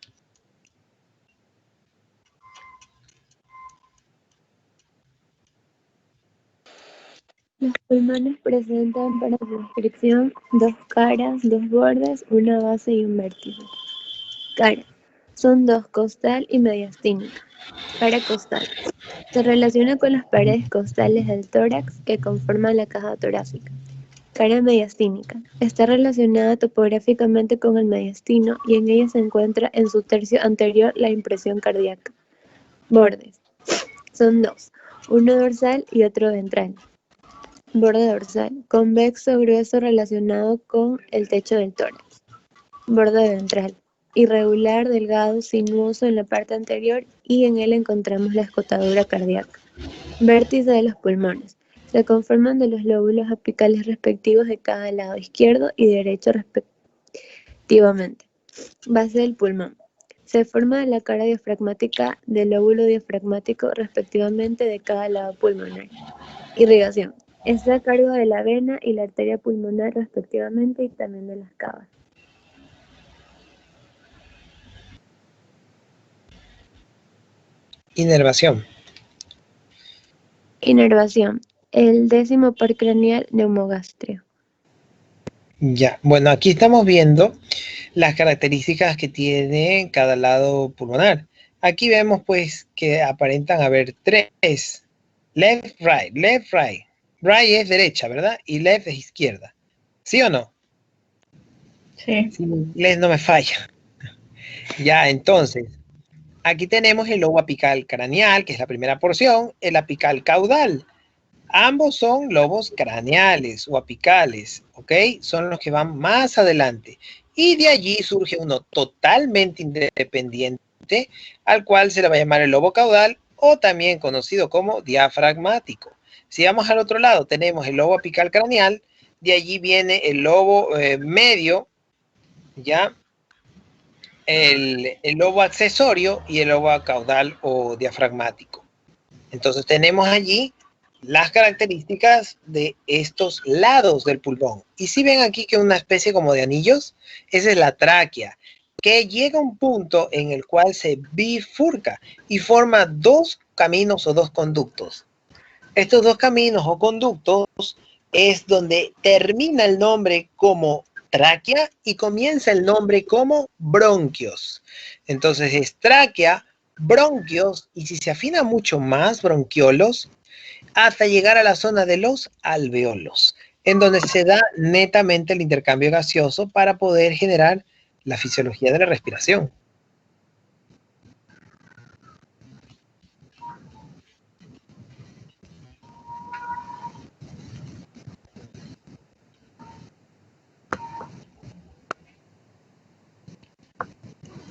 Los pulmones presentan para su descripción 2 caras, 2 bordes, una base y un vértice. Cara. Son 2, costal y mediastínica. Cara costal. Se relaciona con las paredes costales del tórax que conforman la caja torácica. Cara mediastínica. Está relacionada topográficamente con el mediastino y en ella se encuentra en su tercio anterior la impresión cardíaca. Bordes. Son 2, uno dorsal y otro ventral. Borde dorsal, convexo, grueso, relacionado con el techo del tórax. Borde ventral, irregular, delgado, sinuoso en la parte anterior y en él encontramos la escotadura cardíaca. Vértice de los pulmones. Se conforman de los lóbulos apicales respectivos de cada lado izquierdo y derecho respectivamente. Base del pulmón. Se forma de la cara diafragmática del lóbulo diafragmático respectivamente de cada lado pulmonar. Irrigación. Está a cargo de la vena y la arteria pulmonar respectivamente y también de las cavas.
Inervación.
Inervación. El 10º par craneal neumogástreo.
Ya, bueno, aquí estamos viendo las características que tiene cada lado pulmonar. Aquí vemos pues que aparentan haber 3. Left, right, left, right. Right es derecha, ¿verdad? Y left es izquierda. ¿Sí o no?
Sí.
Si mi inglés no me falla. Ya, entonces, aquí tenemos el lobo apical craneal, que es la primera porción, el apical caudal. Ambos son lobos craneales o apicales, ¿ok? Son los que van más adelante. Y de allí surge uno totalmente independiente, al cual se le va a llamar el lobo caudal o también conocido como diafragmático. Si vamos al otro lado, tenemos el lobo apical craneal, de allí viene el lobo medio, ¿ya? El lobo accesorio y el lobo caudal o diafragmático. Entonces tenemos allí las características de estos lados del pulmón. Y si ven aquí que una especie como de anillos, esa es la tráquea. que llega a un punto en el cual se bifurca y forma dos caminos o dos conductos. Estos dos caminos o conductos es donde termina el nombre como tráquea y comienza el nombre como bronquios. Entonces es tráquea, bronquios y si se afina mucho más, bronquiolos, hasta llegar a la zona de los alveolos, en donde se da netamente el intercambio gaseoso para poder generar la fisiología de la respiración.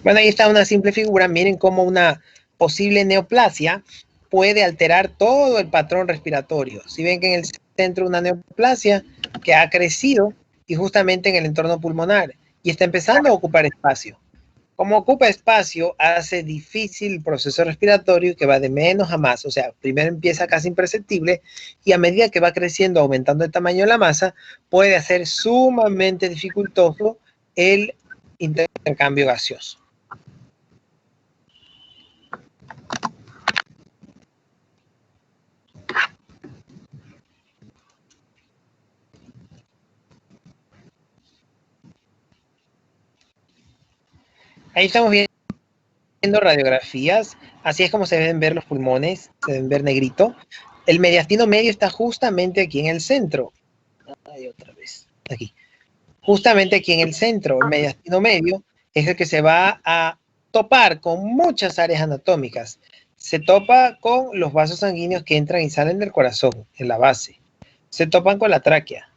Bueno, ahí está una simple figura. Miren cómo una posible neoplasia puede alterar todo el patrón respiratorio. Si ven que en el centro una neoplasia que ha crecido y justamente en el entorno pulmonar y está empezando a ocupar espacio. Como ocupa espacio, hace difícil el proceso respiratorio que va de menos a más. O sea, primero empieza casi imperceptible y a medida que va creciendo, aumentando el tamaño de la masa, puede hacer sumamente dificultoso el intercambio gaseoso. Ahí estamos viendo radiografías, así es como se deben ver los pulmones, se deben ver negrito. El mediastino medio está justamente aquí en el centro. Ay, otra vez, aquí. Justamente aquí en el centro, el mediastino medio es el que se va a topar con muchas áreas anatómicas. Se topa con los vasos sanguíneos que entran y salen del corazón, en la base. Se topan con la tráquea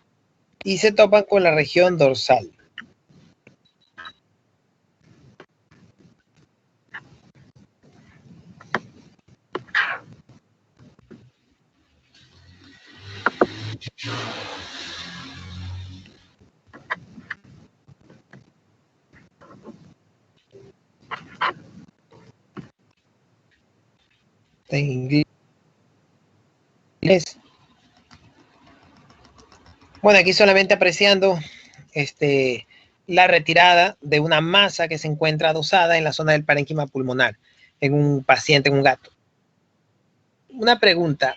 y se topan con la región dorsal. En inglés. Bueno, aquí solamente apreciando la retirada de una masa que se encuentra adosada en la zona del parénquima pulmonar en un paciente, en un gato. Una pregunta.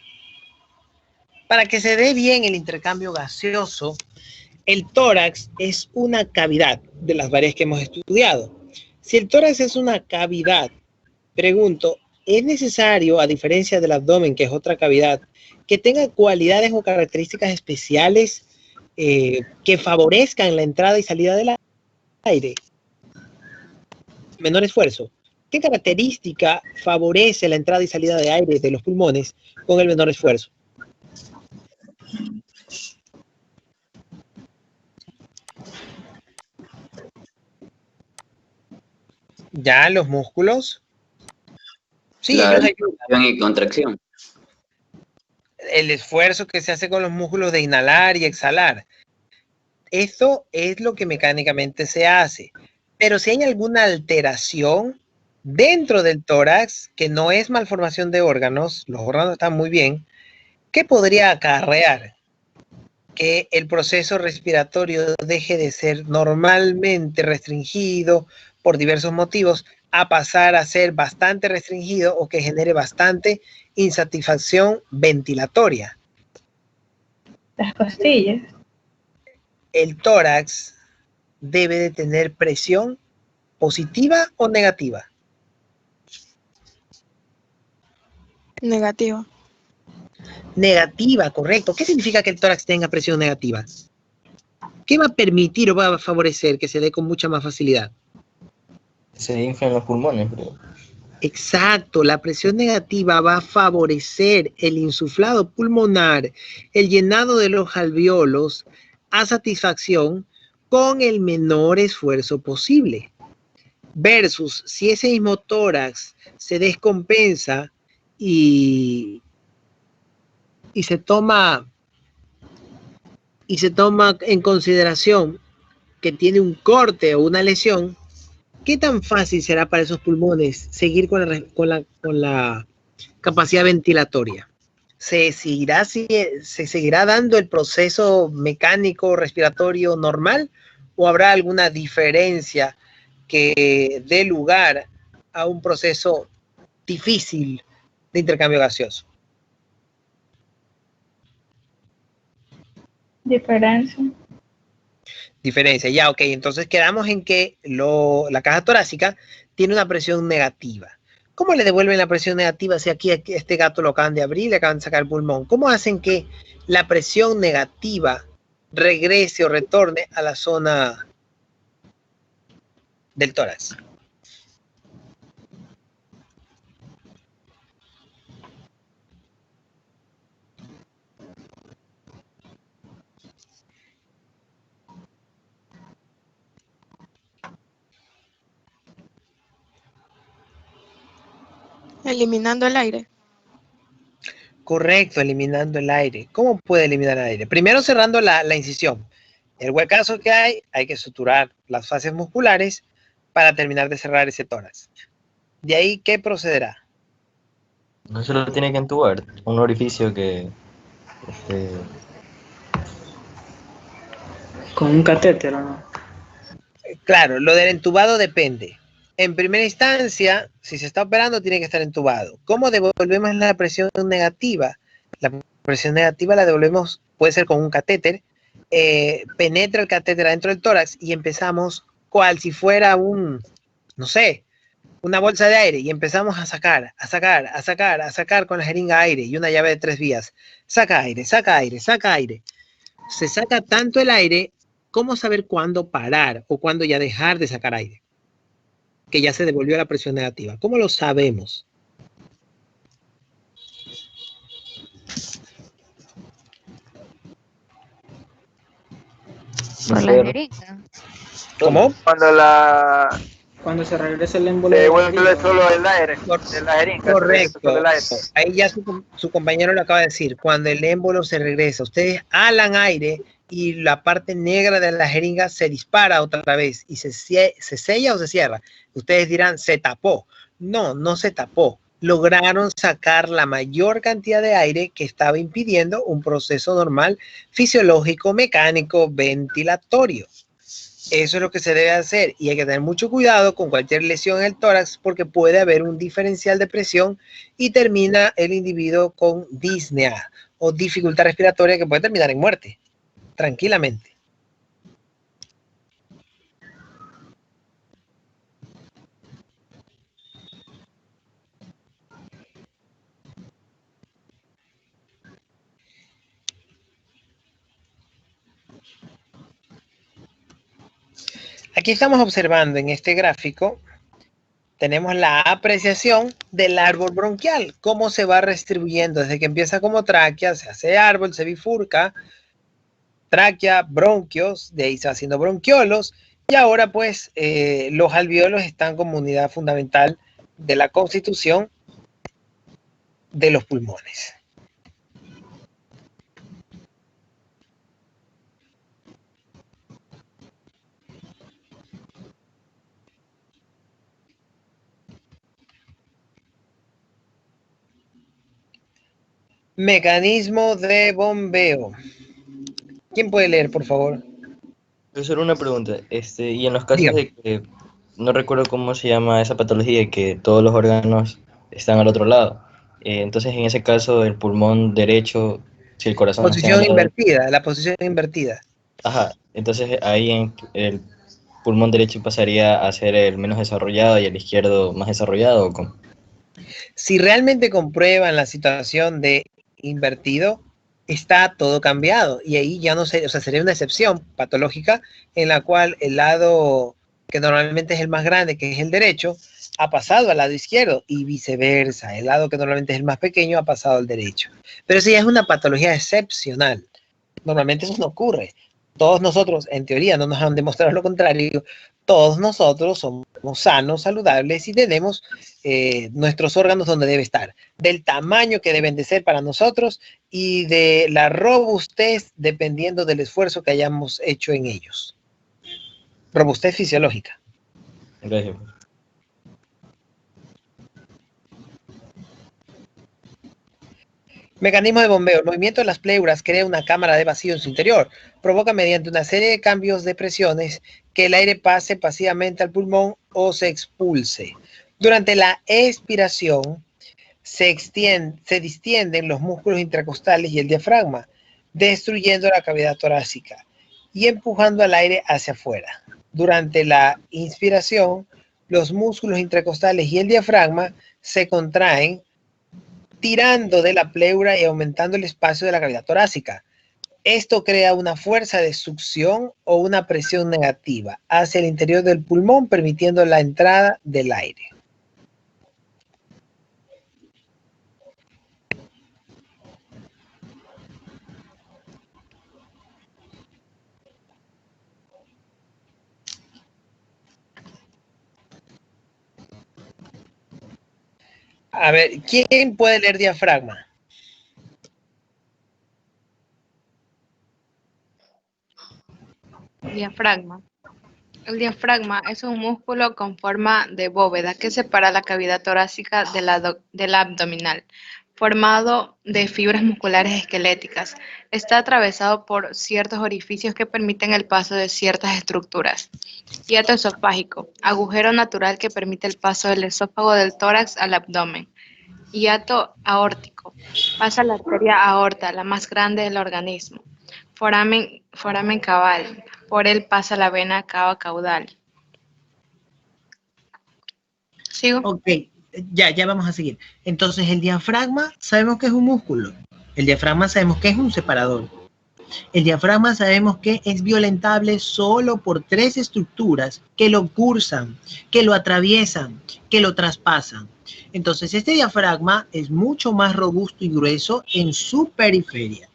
Para que se dé bien el intercambio gaseoso, el tórax es una cavidad de las varias que hemos estudiado. Si el tórax es una cavidad, pregunto, ¿es necesario, a diferencia del abdomen, que es otra cavidad, que tenga cualidades o características especiales que favorezcan la entrada y salida del aire? Menor esfuerzo. ¿Qué característica favorece la entrada y salida de aire de los pulmones con el menor esfuerzo? Ya, los músculos. Sí,
La
ellos ayudan.
expansión y contracción.
El esfuerzo que se hace con los músculos de inhalar y exhalar. Eso es lo que mecánicamente se hace. Pero si hay alguna alteración dentro del tórax, que no es malformación de órganos, los órganos están muy bien, ¿qué podría acarrear? Que el proceso respiratorio deje de ser normalmente restringido por diversos motivos a pasar a ser bastante restringido o que genere bastante insatisfacción ventilatoria.
Las costillas.
El tórax debe de tener presión positiva o negativa.
Negativa.
Negativa, correcto. ¿Qué significa que el tórax tenga presión negativa? ¿Qué va a permitir o va a favorecer que se dé con mucha más facilidad?
Se inflan los pulmones, bro.
Exacto, la presión negativa va a favorecer el insuflado pulmonar, el llenado de los alveolos a satisfacción con el menor esfuerzo posible. Versus si ese mismo tórax se descompensa y se toma en consideración que tiene un corte o una lesión, ¿qué tan fácil será para esos pulmones seguir con la capacidad ventilatoria? ¿Se seguirá dando el proceso mecánico respiratorio normal o habrá alguna diferencia que dé lugar a un proceso difícil de intercambio gaseoso?
Diferencia.
Diferencia, ya, ok. Entonces quedamos en que la caja torácica tiene una presión negativa. ¿Cómo le devuelven la presión negativa si aquí este gato lo acaban de abrir y le acaban de sacar el pulmón? ¿Cómo hacen que la presión negativa regrese o retorne a la zona del tórax?
Eliminando el aire.
Correcto, eliminando el aire. ¿Cómo puede eliminar el aire? Primero cerrando la incisión. El huecazo que hay que suturar las fascias musculares para terminar de cerrar ese tórax. De ahí, ¿qué procederá?
No se lo tiene que entubar, un orificio que...
Con un catéter, ¿o no?
Claro, lo del entubado depende. En primera instancia, si se está operando, tiene que estar entubado. ¿Cómo devolvemos la presión negativa? La presión negativa la devolvemos, puede ser con un catéter. Penetra el catéter adentro del tórax y empezamos cual si fuera no sé, una bolsa de aire y empezamos a sacar con la jeringa aire y una llave de 3 vías. Saca aire, saca aire, saca aire. Se saca tanto el aire, ¿cómo saber cuándo parar o cuándo ya dejar de sacar aire? Que ya se devolvió la presión negativa. ¿Cómo lo sabemos?
Por la jeringa.
¿Cómo?
Cuando se regresa el émbolo.
Se devuelve solo el aire, de la jeringa.
Correcto.
Solo el aire.
Ahí ya su compañero lo acaba de decir. Cuando el émbolo se regresa, ustedes alan aire y la parte negra de la jeringa se dispara otra vez y se sella o se cierra. Ustedes dirán, se tapó. No, no se tapó. Lograron sacar la mayor cantidad de aire que estaba impidiendo un proceso normal, fisiológico, mecánico, ventilatorio. Eso es lo que se debe hacer y hay que tener mucho cuidado con cualquier lesión en el tórax porque puede haber un diferencial de presión y termina el individuo con disnea o dificultad respiratoria que puede terminar en muerte, tranquilamente. Aquí estamos observando en este gráfico, tenemos la apreciación del árbol bronquial, cómo se va redistribuyendo desde que empieza como tráquea, se hace árbol, se bifurca, tráquea, bronquios, de ahí se va haciendo bronquiolos, y ahora pues los alvéolos están como unidad fundamental de la constitución de los pulmones. Mecanismo de bombeo. ¿Quién puede leer, por favor?
Profesor, una pregunta. Y en los casos de que no recuerdo cómo se llama esa patología, que todos los órganos están al otro lado. Entonces, en ese caso, el pulmón derecho, si el corazón está
Posición invertida, la posición invertida.
Ajá, entonces ahí el pulmón derecho pasaría a ser el menos desarrollado y el izquierdo más desarrollado, ¿o cómo?
Si realmente comprueban la situación de invertido, está todo cambiado y ahí ya no sé, o sea, sería una excepción patológica en la cual el lado que normalmente es el más grande, que es el derecho, ha pasado al lado izquierdo y viceversa. El lado que normalmente es el más pequeño ha pasado al derecho. Pero si es una patología excepcional, normalmente eso no ocurre. Todos nosotros, en teoría, no nos han demostrado lo contrario. Todos nosotros somos sanos, saludables y tenemos nuestros órganos donde debe estar, del tamaño que deben de ser para nosotros y de la robustez dependiendo del esfuerzo que hayamos hecho en ellos. Robustez fisiológica.
Gracias.
Mecanismo de bombeo. El movimiento de las pleuras crea una cámara de vacío en su interior. Provoca mediante una serie de cambios de presiones que el aire pase pasivamente al pulmón o se expulse. Durante la expiración se distienden los músculos intercostales y el diafragma, destruyendo la cavidad torácica y empujando al aire hacia afuera. Durante la inspiración, los músculos intercostales y el diafragma se contraen, tirando de la pleura y aumentando el espacio de la cavidad torácica. Esto crea una fuerza de succión o una presión negativa hacia el interior del pulmón, permitiendo la entrada del aire. A ver, ¿quién puede leer diafragma?
Diafragma. El diafragma es un músculo con forma de bóveda que separa la cavidad torácica de la abdominal, formado de fibras musculares esqueléticas. Está atravesado por ciertos orificios que permiten el paso de ciertas estructuras. Hiato esofágico, agujero natural que permite el paso del esófago del tórax al abdomen. Hiato aórtico, pasa la arteria aorta, la más grande del organismo. Foramen caval, por él pasa la vena cava caudal. ¿Sigo?
Ok, ya vamos a seguir. Entonces el diafragma sabemos que es un músculo. El diafragma sabemos que es un separador. El diafragma sabemos que es violentable solo por 3 estructuras que lo cursan, que lo atraviesan, que lo traspasan. Entonces este diafragma es mucho más robusto y grueso en su periferia,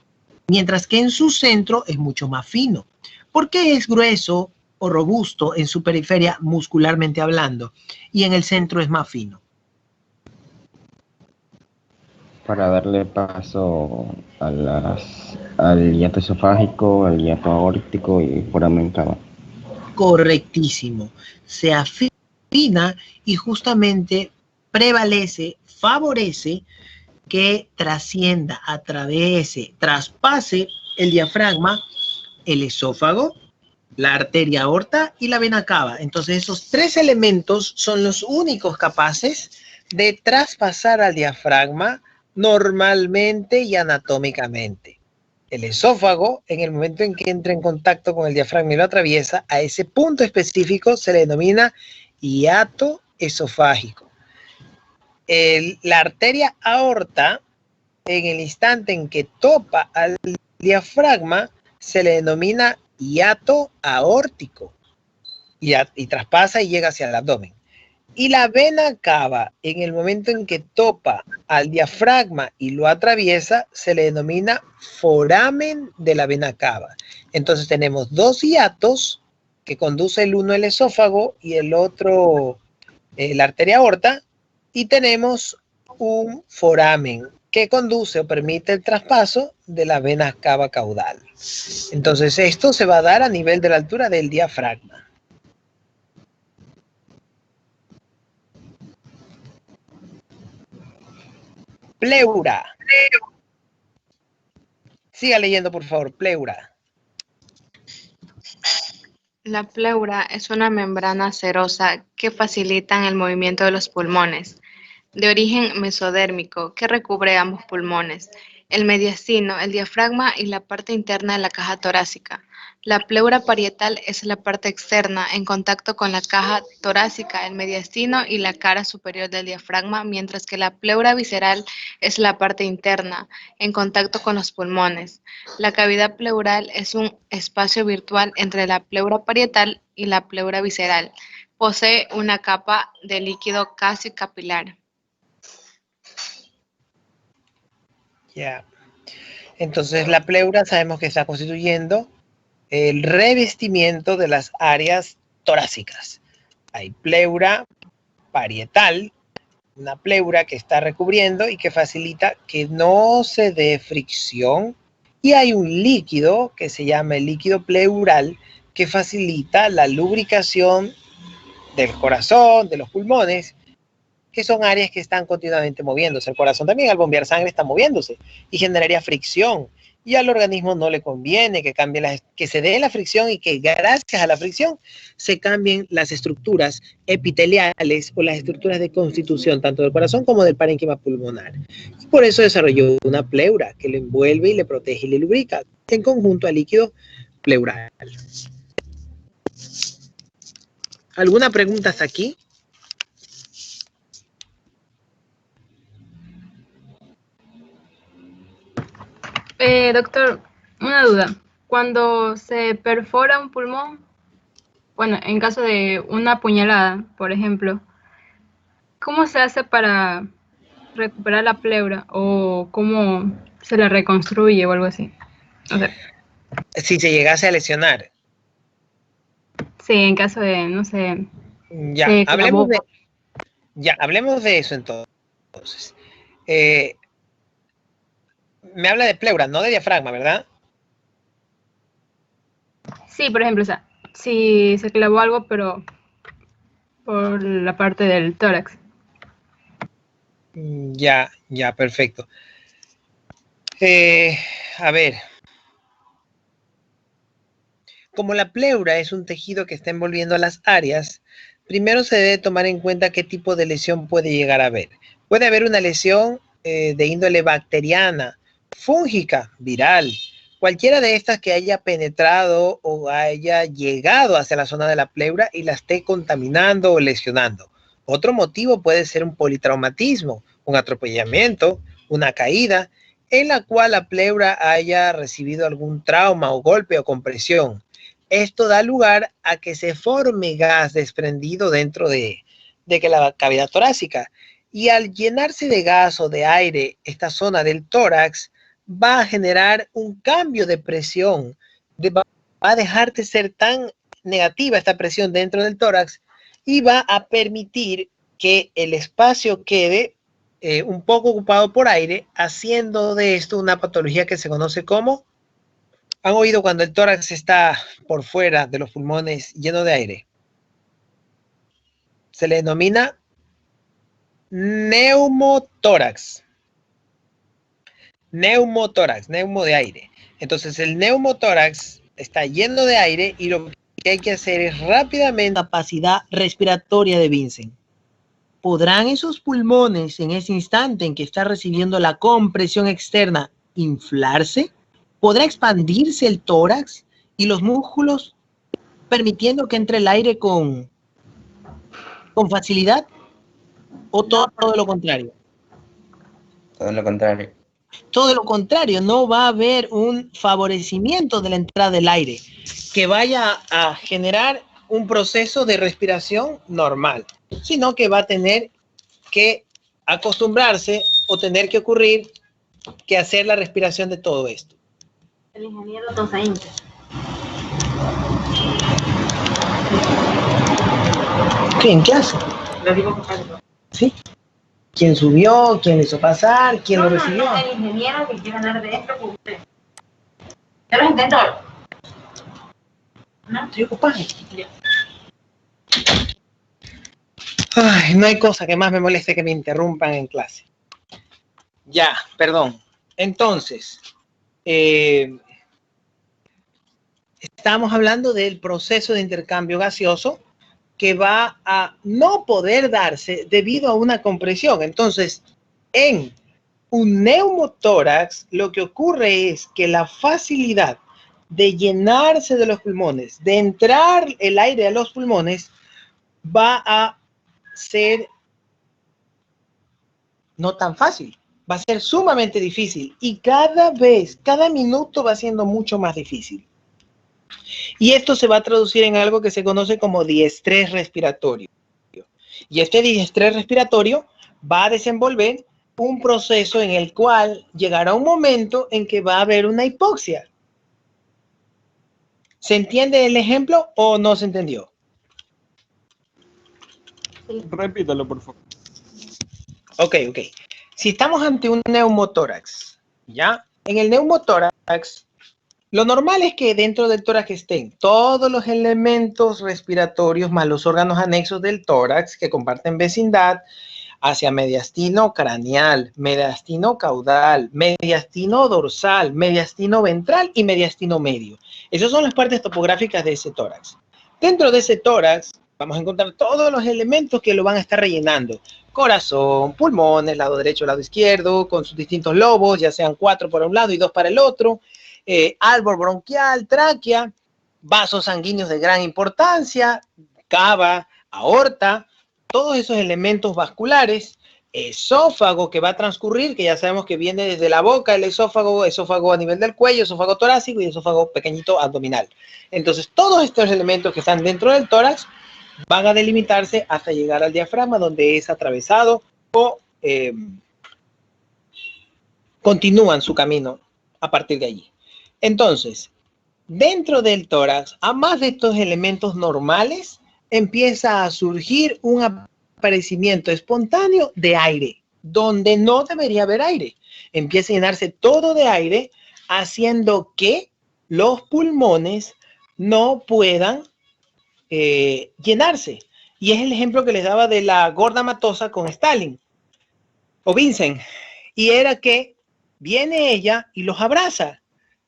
mientras que en su centro es mucho más fino. ¿Por qué es grueso o robusto en su periferia muscularmente hablando y en el centro es más fino?
Para darle paso al hiato esofágico, al hiato aórtico y foramen caval.
Correctísimo. Se afina y justamente prevalece, favorece que trascienda, atraviese, traspase el diafragma, el esófago, la arteria aorta y la vena cava. Entonces esos 3 elementos son los únicos capaces de traspasar al diafragma normalmente y anatómicamente. El esófago, en el momento en que entra en contacto con el diafragma y lo atraviesa, a ese punto específico se le denomina hiato esofágico. La arteria aorta, en el instante en que topa al diafragma, se le denomina hiato aórtico y traspasa y llega hacia el abdomen. Y la vena cava, en el momento en que topa al diafragma y lo atraviesa, se le denomina foramen de la vena cava. Entonces tenemos 2 hiatos que conduce el uno el esófago y el otro la arteria aorta, y tenemos un foramen que conduce o permite el traspaso de la vena cava caudal. Entonces esto se va a dar a nivel de la altura del diafragma. Pleura. Siga leyendo, por favor. Pleura.
La pleura es una membrana serosa que facilita el movimiento de los pulmones, de origen mesodérmico, que recubre ambos pulmones, el mediastino, el diafragma y la parte interna de la caja torácica. La pleura parietal es la parte externa en contacto con la caja torácica, el mediastino y la cara superior del diafragma, mientras que la pleura visceral es la parte interna en contacto con los pulmones. La cavidad pleural es un espacio virtual entre la pleura parietal y la pleura visceral. Posee una capa de líquido casi capilar.
Ya. Entonces la pleura sabemos que está constituyendo el revestimiento de las áreas torácicas. Hay pleura parietal, una pleura que está recubriendo y que facilita que no se dé fricción. Y hay un líquido que se llama el líquido pleural que facilita la lubricación del corazón, de los pulmones que son áreas que están continuamente moviéndose. El corazón también al bombear sangre está moviéndose y generaría fricción. Y al organismo no le conviene que cambie que se dé la fricción y que gracias a la fricción se cambien las estructuras epiteliales o las estructuras de constitución tanto del corazón como del parénquima pulmonar. Y por eso desarrolló una pleura que lo envuelve y le protege y le lubrica en conjunto al líquido pleural. ¿Alguna pregunta hasta aquí?
Doctor, una duda. Cuando se perfora un pulmón, bueno, en caso de una puñalada, por ejemplo, ¿cómo se hace para recuperar la pleura o cómo se la reconstruye o algo así? O sea,
si se llegase a lesionar.
Sí, en caso de, no sé.
Ya, hablemos de eso entonces. Me habla de pleura, no de diafragma, ¿verdad?
Sí, por ejemplo, o sea, si se clavó algo, pero por la parte del tórax.
Ya, perfecto. A ver. Como la pleura es un tejido que está envolviendo las áreas, primero se debe tomar en cuenta qué tipo de lesión puede llegar a haber. Puede haber una lesión de índole bacteriana, fúngica, viral, cualquiera de estas que haya penetrado o haya llegado hacia la zona de la pleura y la esté contaminando o lesionando. Otro motivo puede ser un politraumatismo, un atropellamiento, una caída, en la cual la pleura haya recibido algún trauma o golpe o compresión. Esto da lugar a que se forme gas desprendido dentro de la cavidad torácica. Y al llenarse de gas o de aire esta zona del tórax, va a generar un cambio de presión. Va a dejar de ser tan negativa esta presión dentro del tórax y va a permitir que el espacio quede un poco ocupado por aire, haciendo de esto una patología que se conoce como... ¿Han oído cuando el tórax está por fuera de los pulmones lleno de aire? Se le denomina neumotórax. Neumotórax, neumo de aire. Entonces el neumotórax está lleno de aire y lo que hay que hacer es rápidamente la capacidad respiratoria de Vincent. ¿Podrán esos pulmones en ese instante en que está recibiendo la compresión externa inflarse? ¿Podrá expandirse el tórax y los músculos permitiendo que entre el aire con facilidad? ¿O todo lo contrario?
Todo lo contrario.
Todo lo contrario, no va a haber un favorecimiento de la entrada del aire que vaya a generar un proceso de respiración normal, sino que va a tener que acostumbrarse o tener que ocurrir que hacer la respiración de todo esto.
El ingeniero Tosaín.
¿Qué? ¿En clase? ¿Sí? ¿Quién subió? ¿Quién le hizo pasar? ¿Quién lo recibió?
No, el ingeniero que quiere hablar de esto con usted. Yo los intento.
¿No? Estoy ocupado. Ay, no hay cosa que más me moleste que me interrumpan en clase. Ya, perdón. Entonces, estamos hablando del proceso de intercambio gaseoso que va a no poder darse debido a una compresión. Entonces, en un neumotórax, lo que ocurre es que la facilidad de llenarse de los pulmones, de entrar el aire a los pulmones, va a ser no tan fácil. Va a ser sumamente difícil y cada minuto va siendo mucho más difícil. Y esto se va a traducir en algo que se conoce como diestrés respiratorio. Y este diestrés respiratorio va a desenvolver un proceso en el cual llegará un momento en que va a haber una hipoxia. ¿Se entiende el ejemplo o no se entendió?
Sí.
Repítalo, por favor.
Ok. Si estamos ante un neumotórax, ¿ya? En el neumotórax, lo normal es que dentro del tórax estén todos los elementos respiratorios más los órganos anexos del tórax que comparten vecindad, hacia mediastino craneal, mediastino caudal, mediastino dorsal, mediastino ventral y mediastino medio. Esas son las partes topográficas de ese tórax. Dentro de ese tórax vamos a encontrar todos los elementos que lo van a estar rellenando. Corazón, pulmones, lado derecho, lado izquierdo, con sus distintos lobos, ya sean 4 para un lado y 2 para el otro. Árbol bronquial, tráquea, vasos sanguíneos de gran importancia, cava, aorta, todos esos elementos vasculares, esófago que va a transcurrir, que ya sabemos que viene desde la boca, el esófago, esófago a nivel del cuello, esófago torácico y esófago pequeñito abdominal. Entonces, todos estos elementos que están dentro del tórax van a delimitarse hasta llegar al diafragma, donde es atravesado o continúan su camino a partir de allí. Entonces, dentro del tórax, a más de estos elementos normales, empieza a surgir un aparecimiento espontáneo de aire, donde no debería haber aire. Empieza a llenarse todo de aire, haciendo que los pulmones no puedan llenarse. Y es el ejemplo que les daba de la gorda matosa con Stalin o Vincent. Y era que viene ella y los abraza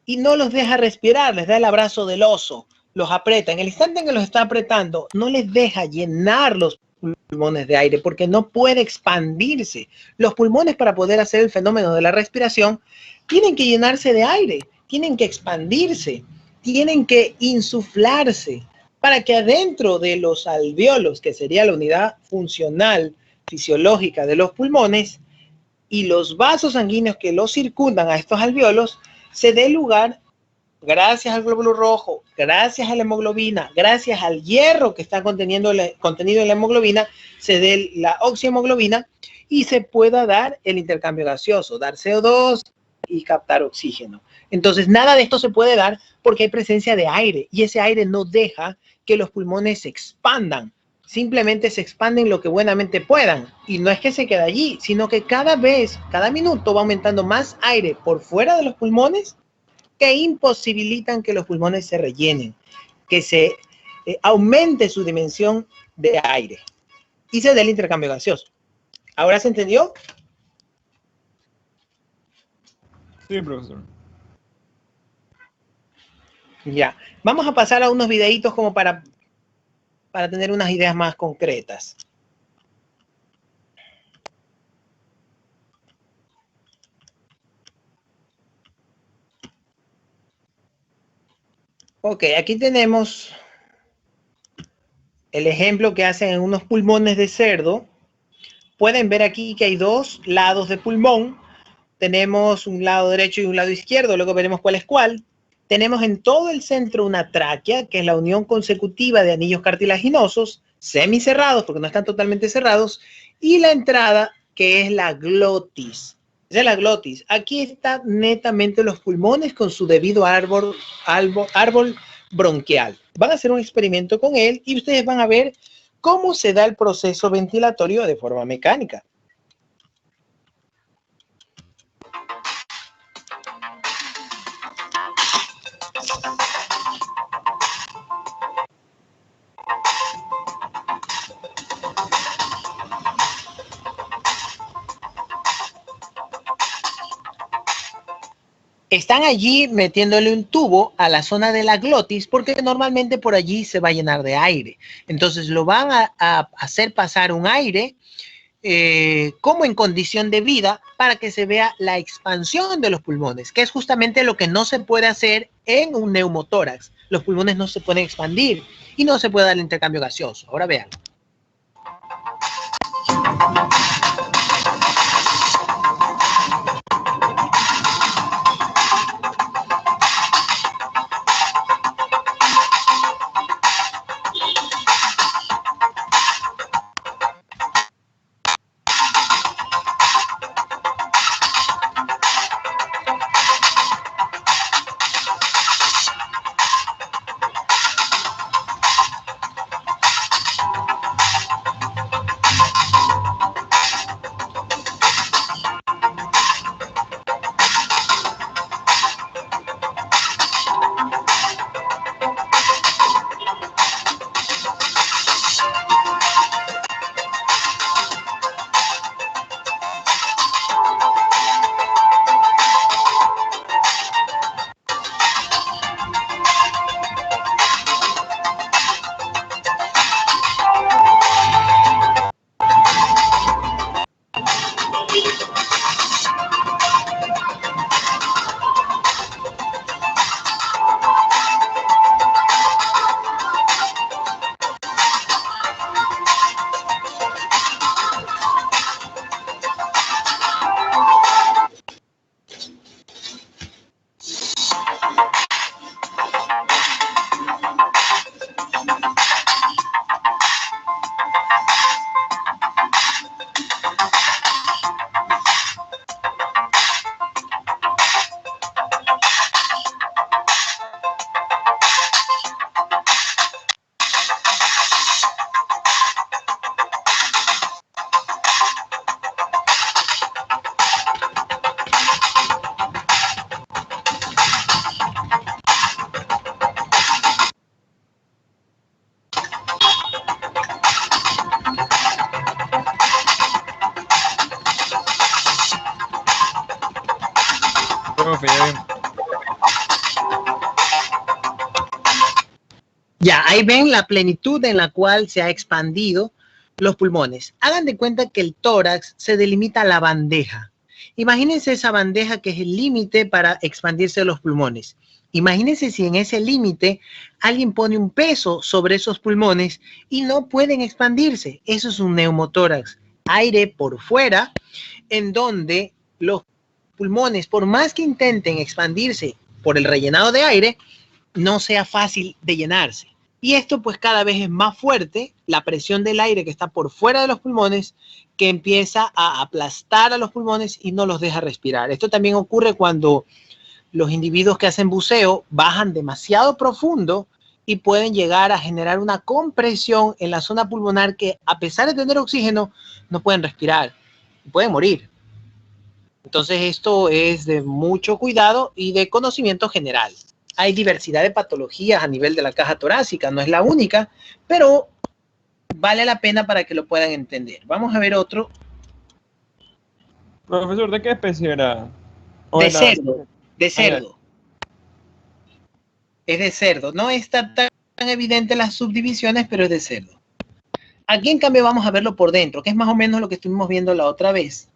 y no los deja respirar, les da el abrazo del oso, los aprieta. En el instante en que los está apretando, no les deja llenar los pulmones de aire porque no puede expandirse. Los pulmones, para poder hacer el fenómeno de la respiración, tienen que llenarse de aire, tienen que expandirse, tienen que insuflarse para que adentro de los alvéolos, que sería la unidad funcional fisiológica de los pulmones, y los vasos sanguíneos que los circundan a estos alvéolos, se dé lugar, gracias al glóbulo rojo, gracias a la hemoglobina, gracias al hierro que está contenido en la hemoglobina, se dé la oxihemoglobina y se pueda dar el intercambio gaseoso, dar CO2 y captar oxígeno. Entonces, nada de esto se puede dar porque hay presencia de aire y ese aire no deja que los pulmones se expandan. Simplemente se expanden lo que buenamente puedan. Y no es que se quede allí, sino que cada vez, cada minuto va aumentando más aire por fuera de los pulmones que imposibilitan que los pulmones se rellenen, que se aumente su dimensión de aire y se dé el intercambio gaseoso. ¿Ahora se entendió?
Sí, profesor.
Ya. Vamos a pasar a unos videitos como para tener unas ideas más concretas. Ok, aquí tenemos el ejemplo que hacen en unos pulmones de cerdo. Pueden ver aquí que hay dos lados de pulmón. Tenemos un lado derecho y un lado izquierdo, luego veremos cuál es cuál. Tenemos en todo el centro una tráquea, que es la unión consecutiva de anillos cartilaginosos, semicerrados, porque no están totalmente cerrados, y la entrada, que es la glotis. De la glotis. Aquí están netamente los pulmones con su debido árbol bronquial. Van a hacer un experimento con él y ustedes van a ver cómo se da el proceso ventilatorio de forma mecánica. Están allí metiéndole un tubo a la zona de la glotis porque normalmente por allí se va a llenar de aire. Entonces lo van a hacer pasar un aire como en condición de vida para que se vea la expansión de los pulmones, que es justamente lo que no se puede hacer en un neumotórax. Los pulmones no se pueden expandir y no se puede dar el intercambio gaseoso. Ahora vean.
Profe, ya ven.
Ya, ahí ven la plenitud en la cual se ha expandido los pulmones. Hagan de cuenta que el tórax se delimita a la bandeja. Imagínense esa bandeja que es el límite para expandirse los pulmones. Imagínense si en ese límite alguien pone un peso sobre esos pulmones y no pueden expandirse. Eso es un neumotórax. Aire por fuera, en donde los pulmones, por más que intenten expandirse por el rellenado de aire, no sea fácil de llenarse. Y esto pues cada vez es más fuerte, la presión del aire que está por fuera de los pulmones, que empieza a aplastar a los pulmones y no los deja respirar. Esto también ocurre cuando los individuos que hacen buceo bajan demasiado profundo y pueden llegar a generar una compresión en la zona pulmonar que, a pesar de tener oxígeno, no pueden respirar, pueden morir. Entonces esto es de mucho cuidado y de conocimiento general. Hay diversidad de patologías a nivel de la caja torácica, no es la única, pero vale la pena para que lo puedan entender. Vamos a ver otro.
Profesor, ¿de qué especie era?
De cerdo, de cerdo. Es de cerdo. No está tan evidente las subdivisiones, pero es de cerdo. Aquí en cambio vamos a verlo por dentro, que es más o menos lo que estuvimos viendo la otra vez.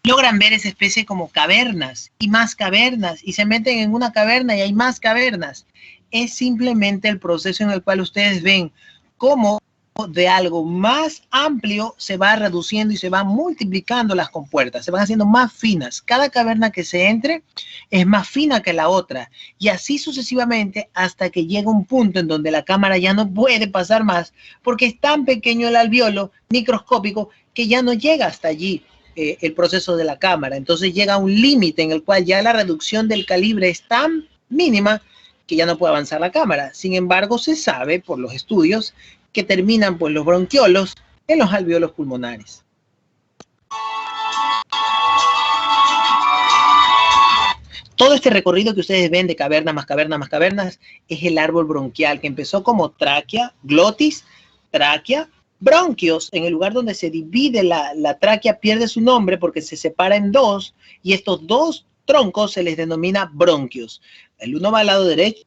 Logran ver esa especie como cavernas y más cavernas y se meten en una caverna y hay más cavernas. Es simplemente el proceso en el cual ustedes ven cómo de algo más amplio se va reduciendo y se van multiplicando las compuertas, se van haciendo más finas. Cada caverna que se entre es más fina que la otra y así sucesivamente hasta que llega un punto en donde la cámara ya no puede pasar más porque es tan pequeño el alvéolo microscópico que ya no llega hasta allí el proceso de la cámara. Entonces llega a un límite en el cual ya la reducción del calibre es tan mínima que ya no puede avanzar la cámara. Sin embargo, se sabe por los estudios que terminan pues los bronquiolos en los alvéolos pulmonares. Todo este recorrido que ustedes ven de caverna más caverna más cavernas es el árbol bronquial que empezó como tráquea, glotis, tráquea, bronquios. En el lugar donde se divide la tráquea pierde su nombre porque se separa en dos y estos dos troncos se les denomina bronquios. El uno va al lado derecho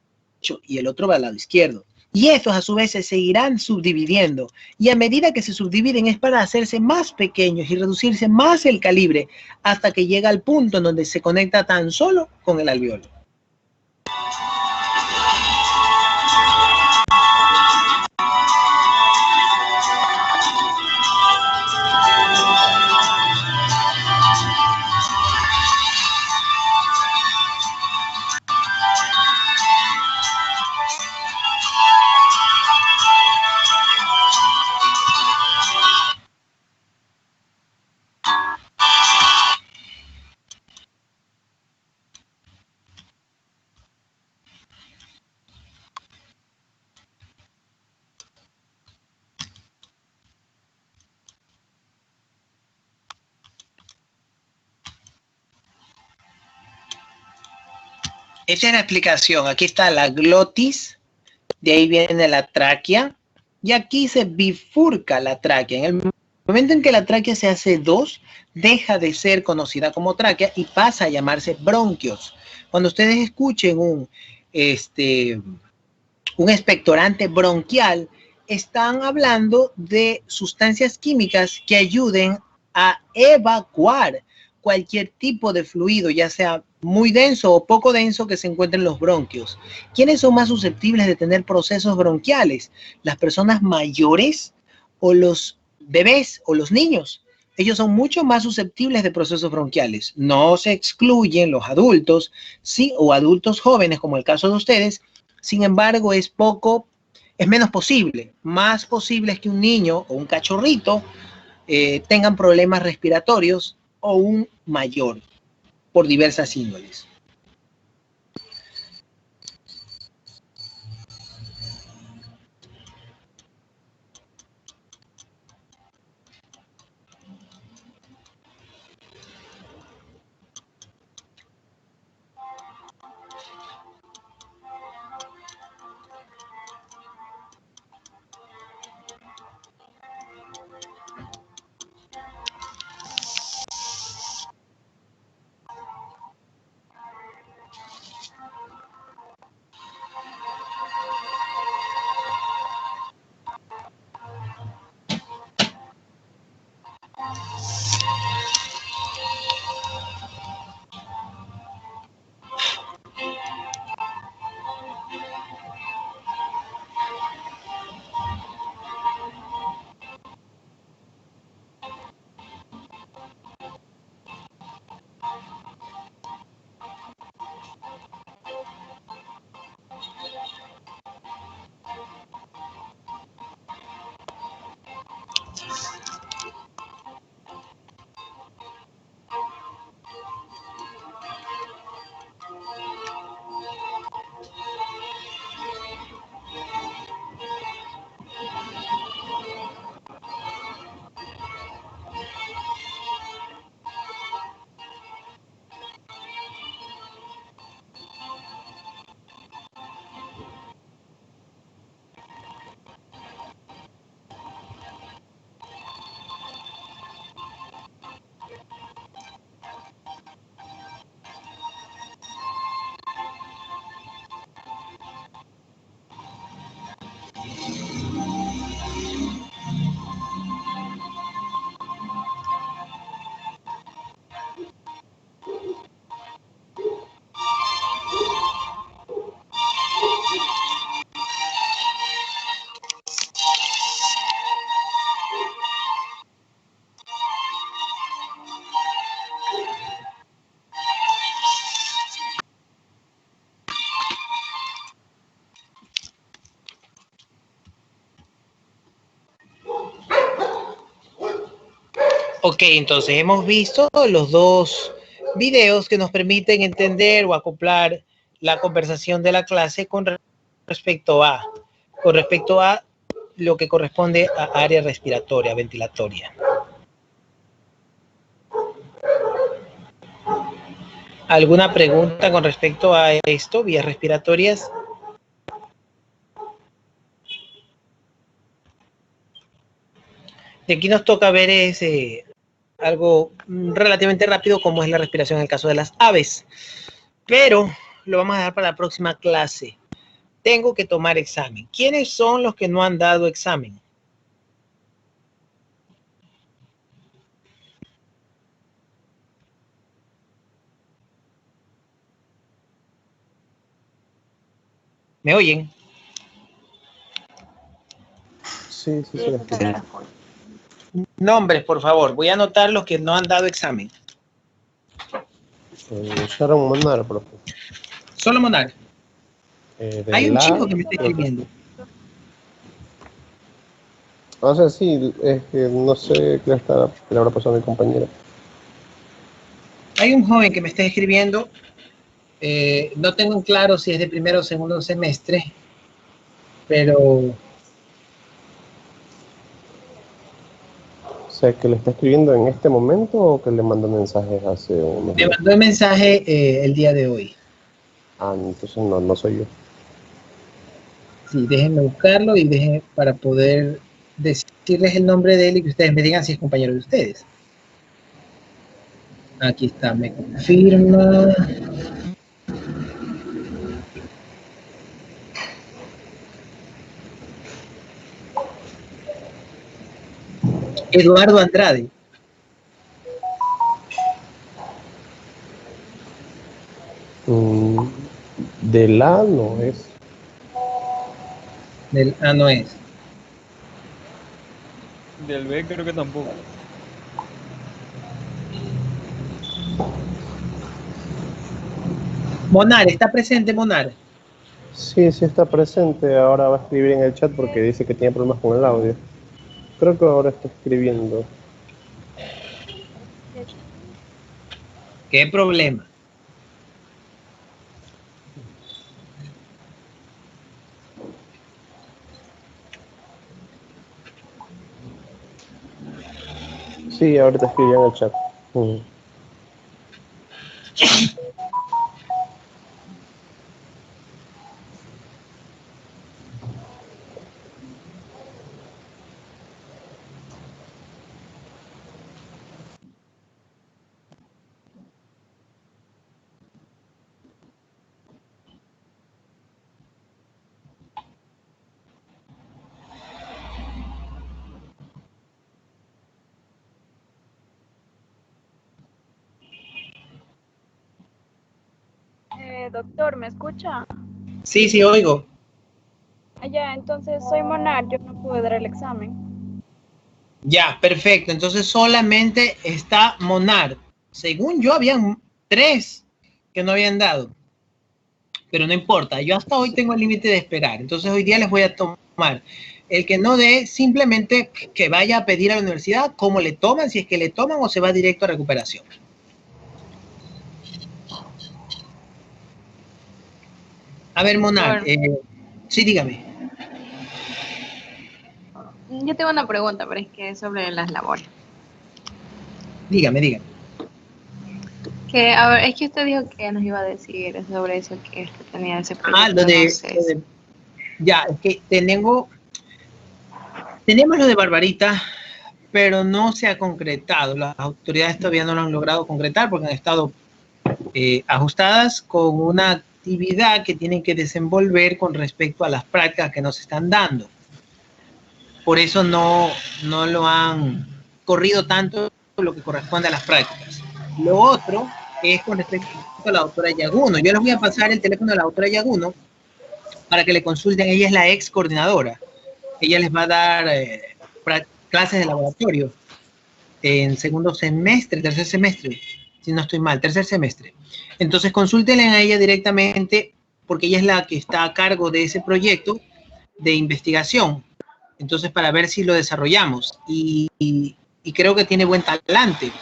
y el otro va al lado izquierdo. Y estos a su vez se seguirán subdividiendo y a medida que se subdividen es para hacerse más pequeños y reducirse más el calibre hasta que llega al punto en donde se conecta tan solo con el alvéolo. Esta es la explicación. Aquí está la glotis, de ahí viene la tráquea, y aquí se bifurca la tráquea. En el momento en que la tráquea se hace dos, deja de ser conocida como tráquea y pasa a llamarse bronquios. Cuando ustedes escuchen un expectorante bronquial, están hablando de sustancias químicas que ayuden a evacuar cualquier tipo de fluido, ya sea muy denso o poco denso, que se encuentre en los bronquios. ¿Quiénes son más susceptibles de tener procesos bronquiales? ¿Las personas mayores o los bebés o los niños? Ellos son mucho más susceptibles de procesos bronquiales. No se excluyen los adultos, sí, o adultos jóvenes, como el caso de ustedes. Sin embargo, es menos posible. Más posible es que un niño o un cachorrito tengan problemas respiratorios o un mayor, por diversas índoles. Ok, entonces hemos visto los dos videos que nos permiten entender o acoplar la conversación de la clase con respecto a lo que corresponde a área respiratoria, ventilatoria. ¿Alguna pregunta con respecto a esto, vías respiratorias? Y aquí nos toca ver algo relativamente rápido, como es la respiración en el caso de las aves. Pero lo vamos a dejar para la próxima clase. Tengo que tomar examen. ¿Quiénes son los que no han dado examen? ¿Me oyen?
Sí.
Nombres, por favor. Voy a anotar los que no han dado examen.
Sharon Monar, profe.
Solo Monar. Hay un chico que me está
creo
escribiendo.
O sea, sí, es que no sé qué le habrá pasado a mi compañera.
Hay un joven que me está escribiendo. No tengo en claro si es de primero o segundo semestre, pero
O sea, que le está escribiendo en este momento o que le mandó mensajes hace unos
me
días.
mandó el mensaje el día de hoy.
Ah, entonces no soy yo.
Sí, déjenme buscarlo y dejen para poder decirles el nombre de él y que ustedes me digan si es compañero de ustedes. Aquí está, me confirma. Eduardo Andrade.
Del A no es.
Del A no es.
Del B creo que tampoco.
Monar, ¿está presente Monar?
Sí está presente. Ahora va a escribir en el chat porque dice que tiene problemas con el audio. Creo que ahora está escribiendo.
¿Qué problema?
Sí, ahorita escribió en el chat.
Doctor, ¿me escucha?
Sí, oigo.
Ya, entonces soy Monar, yo no pude dar el examen.
Ya, perfecto. Entonces solamente está Monar. Según yo, habían 3 que no habían dado. Pero no importa, yo hasta hoy tengo el límite de esperar. Entonces hoy día les voy a tomar. El que no dé, simplemente que vaya a pedir a la universidad cómo le toman, si es que le toman o se va directo a recuperación. A ver, Monar, sí, dígame.
Yo tengo una pregunta, pero es que es sobre las labores.
Dígame.
Que, a ver, es que usted dijo que nos iba a decir sobre eso, que tenía ese proyecto.
Ya, es que tenemos lo de Barbarita, pero no se ha concretado. Las autoridades todavía no lo han logrado concretar porque han estado ajustadas con una actividad que tienen que desenvolver con respecto a las prácticas que nos están dando. Por eso no lo han corrido tanto lo que corresponde a las prácticas. Lo otro es con respecto a la doctora Yaguno. Yo les voy a pasar el teléfono de la doctora Yaguno para que le consulten. Ella es la ex coordinadora. Ella les va a dar clases de laboratorio en segundo semestre, tercer semestre, si no estoy mal, tercer semestre. Entonces consúltenle a ella directamente porque ella es la que está a cargo de ese proyecto de investigación. Entonces para ver si lo desarrollamos y y creo que tiene buen talante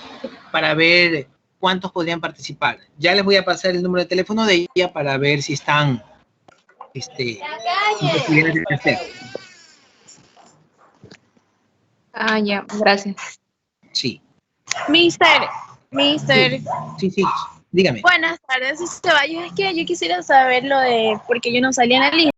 para ver cuántos podrían participar. Ya les voy a pasar el número de teléfono de ella para ver si están en posibilidades de hacer.
Ah, ya, gracias.
Sí.
Mister,
Sí, dígame.
buenas tardes, Ceballos. Es que yo quisiera saber lo de, porque yo no salía en el link.